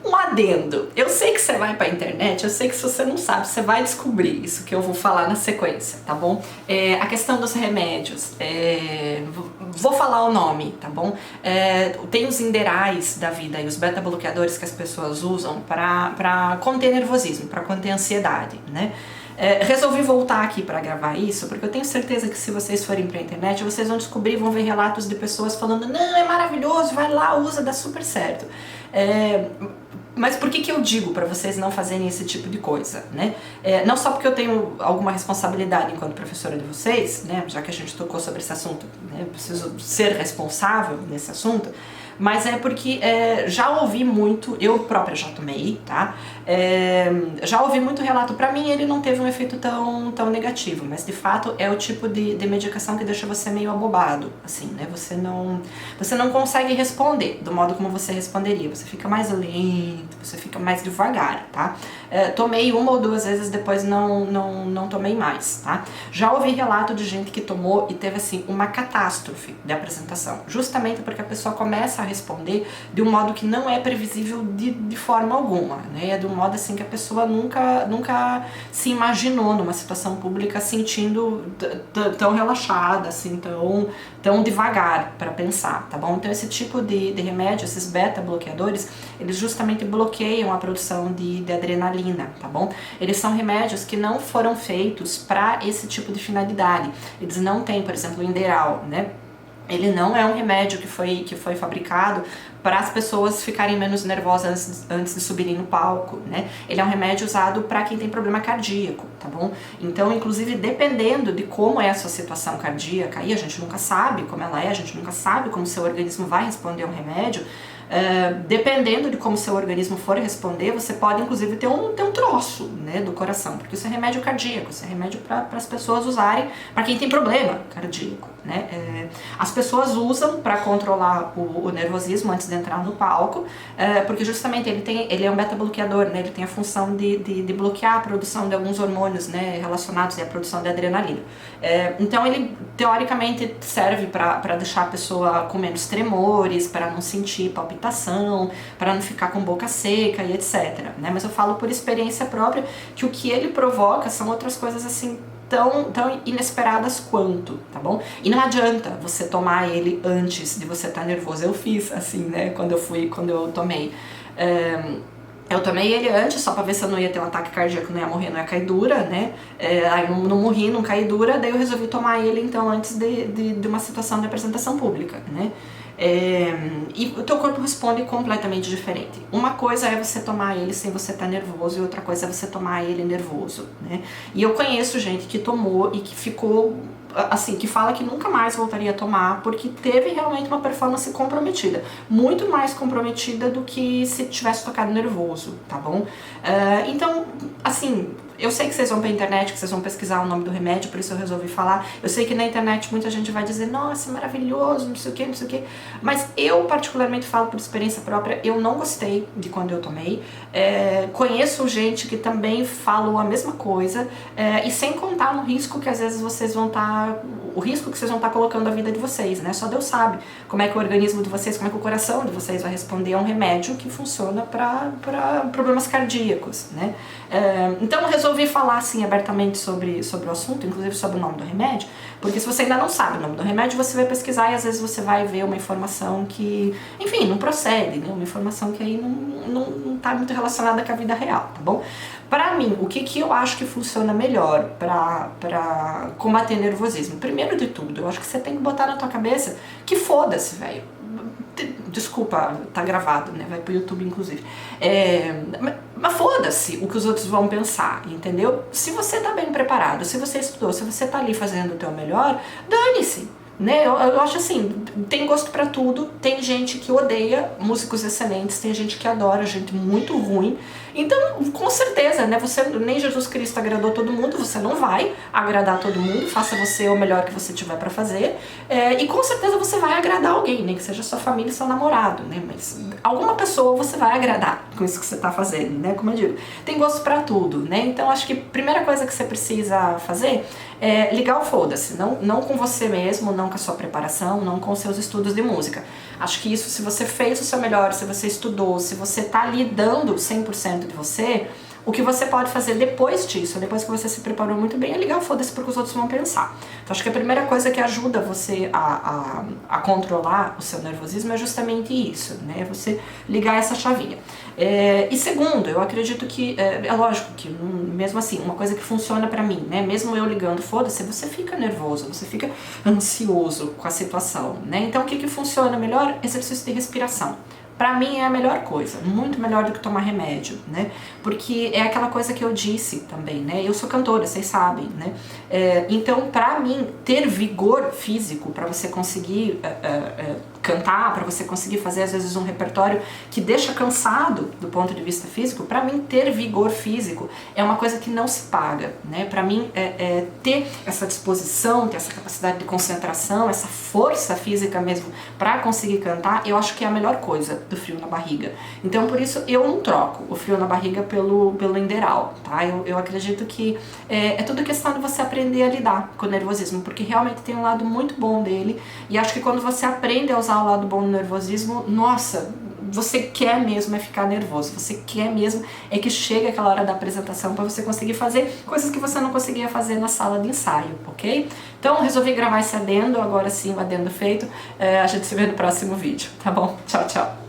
Um adendo, eu sei que você vai pra internet, eu sei que se você não sabe, você vai descobrir isso que eu vou falar na sequência, tá bom? A questão dos remédios, vou falar o nome, tá bom? Tem os Inderais da vida e os beta-bloqueadores que as pessoas usam pra conter nervosismo, pra conter ansiedade, né? Resolvi voltar aqui para gravar isso, porque eu tenho certeza que se vocês forem pra internet, vocês vão descobrir, vão ver relatos de pessoas falando: não, é maravilhoso, vai lá, usa, dá super certo. Mas por que eu digo para vocês não fazerem esse tipo de coisa, né? Não só porque eu tenho alguma responsabilidade enquanto professora de vocês, né? Já que a gente tocou sobre esse assunto, né? Eu preciso ser responsável nesse assunto, mas é porque já ouvi muito, eu própria já tomei, tá? Já ouvi muito relato, pra mim ele não teve um efeito tão negativo, mas de fato é o tipo de medicação que deixa você meio abobado, assim, né? Você não consegue responder do modo como você responderia, você fica mais lento, você fica mais devagar, tá? Tomei uma ou duas vezes, depois não tomei mais, tá? Já ouvi relato de gente que tomou e teve, assim, uma catástrofe de apresentação, justamente porque a pessoa começa a responder de um modo que não é previsível de forma alguma, né? É de um modo assim que a pessoa nunca se imaginou numa situação pública sentindo tão relaxada, assim, tão devagar para pensar, tá bom? Então esse tipo de remédio, esses beta-bloqueadores, eles justamente bloqueiam a produção de adrenalina, tá bom? Eles são remédios que não foram feitos para esse tipo de finalidade. Eles não têm, por exemplo, o Inderal, né? Ele não é um remédio que foi fabricado para as pessoas ficarem menos nervosas antes de subirem no palco, né? Ele é um remédio usado para quem tem problema cardíaco, tá bom? Então, inclusive, dependendo de como é a sua situação cardíaca, aí a gente nunca sabe como ela é, a gente nunca sabe como o seu organismo vai responder ao remédio. Dependendo de como seu organismo for responder, você pode inclusive ter um troço, né, do coração, porque isso é remédio cardíaco, isso é remédio para as pessoas usarem, para quem tem problema cardíaco, né? As pessoas usam para controlar o nervosismo antes de entrar no palco, porque justamente ele é um beta-bloqueador, né? Ele tem a função de bloquear a produção de alguns hormônios, né, relacionados à produção de adrenalina. Então ele teoricamente serve para deixar a pessoa com menos tremores, para não sentir palpitação, para não ficar com boca seca e etc, né? Mas eu falo por experiência própria que o que ele provoca são outras coisas assim tão inesperadas quanto, tá bom? E não adianta você tomar ele antes de você estar nervoso. Eu fiz assim, né, quando eu tomei. Eu tomei ele antes só pra ver se eu não ia ter um ataque cardíaco, não ia morrer, não ia cair dura, né? Aí não morri, não caí dura, daí eu resolvi tomar ele então antes de uma situação de apresentação pública, né? E o teu corpo responde completamente diferente. Uma coisa é você tomar ele sem você estar nervoso e outra coisa é você tomar ele nervoso, né? E eu conheço gente que tomou e que ficou assim, que fala que nunca mais voltaria a tomar porque teve realmente uma performance comprometida, muito mais comprometida do que se tivesse tocado nervoso, tá bom? Então, assim, eu sei que vocês vão pra internet, que vocês vão pesquisar o nome do remédio, por isso eu resolvi falar. Eu sei que na internet muita gente vai dizer, nossa, maravilhoso, não sei o que, não sei o que. Mas eu particularmente falo por experiência própria, eu não gostei de quando eu tomei. Conheço gente que também falou a mesma coisa, e sem contar no risco que às vezes vocês vão estar... o risco que vocês vão estar colocando a vida de vocês, né? Só Deus sabe como é que o organismo de vocês, como é que o coração de vocês vai responder a um remédio que funciona para problemas cardíacos, né? Então eu resolvi falar assim abertamente sobre o assunto, inclusive sobre o nome do remédio, porque se você ainda não sabe o nome do remédio, você vai pesquisar e às vezes você vai ver uma informação que, enfim, não procede, né? Uma informação que aí não tá muito relacionada com a vida real, tá bom? Pra mim, o que eu acho que funciona melhor pra combater nervosismo? Primeiro de tudo, eu acho que você tem que botar na tua cabeça que foda-se, velho. Desculpa, tá gravado, né? Vai pro YouTube, inclusive. Mas foda-se o que os outros vão pensar, entendeu? Se você tá bem preparado, se você estudou, se você tá ali fazendo o teu melhor, dane-se. Né? Eu acho assim, tem gosto pra tudo, tem gente que odeia músicos excelentes, tem gente que adora, gente muito ruim. Então, com certeza, né? Nem Jesus Cristo agradou todo mundo, você não vai agradar todo mundo, faça você o melhor que você tiver pra fazer. E com certeza você vai agradar alguém, nem que seja sua família e seu namorado, né? Mas alguma pessoa você vai agradar com isso que você tá fazendo, né? Como eu digo, tem gosto pra tudo, né? Então, acho que a primeira coisa que você precisa fazer é ligar o foda-se, não com você mesmo, não com a sua preparação, não com os seus estudos de música. Acho que isso, se você fez o seu melhor, se você estudou, se você tá ali dando 100% de você, o que você pode fazer depois disso, depois que você se preparou muito bem, é ligar o foda-se porque os outros vão pensar. Então acho que a primeira coisa que ajuda você a controlar o seu nervosismo é justamente isso, né? Você ligar essa chavinha. E segundo, eu acredito que, é lógico que mesmo assim, uma coisa que funciona pra mim, né? Mesmo eu ligando foda-se, você fica nervoso, você fica ansioso com a situação, né? Então o que funciona melhor? Exercício de respiração. Pra mim é a melhor coisa, muito melhor do que tomar remédio, né? Porque é aquela coisa que eu disse também, né? Eu sou cantora, vocês sabem, né? Então, pra mim, ter vigor físico pra você conseguir cantar, pra você conseguir fazer às vezes um repertório que deixa cansado do ponto de vista físico, pra mim ter vigor físico é uma coisa que não se paga, né? Pra mim ter essa disposição, ter essa capacidade de concentração, essa força física mesmo pra conseguir cantar, eu acho que é a melhor coisa do frio na barriga. Então por isso eu não troco o frio na barriga pelo Enderal, tá? Eu acredito que é tudo questão de você aprender a lidar com o nervosismo, porque realmente tem um lado muito bom dele, e acho que quando você aprende a usar o lado bom do nervosismo, nossa, você quer mesmo é ficar nervoso, você quer mesmo é que chegue aquela hora da apresentação para você conseguir fazer coisas que você não conseguia fazer na sala de ensaio, ok? Então resolvi gravar esse adendo, agora sim o adendo feito, a gente se vê no próximo vídeo, tá bom? Tchau, tchau!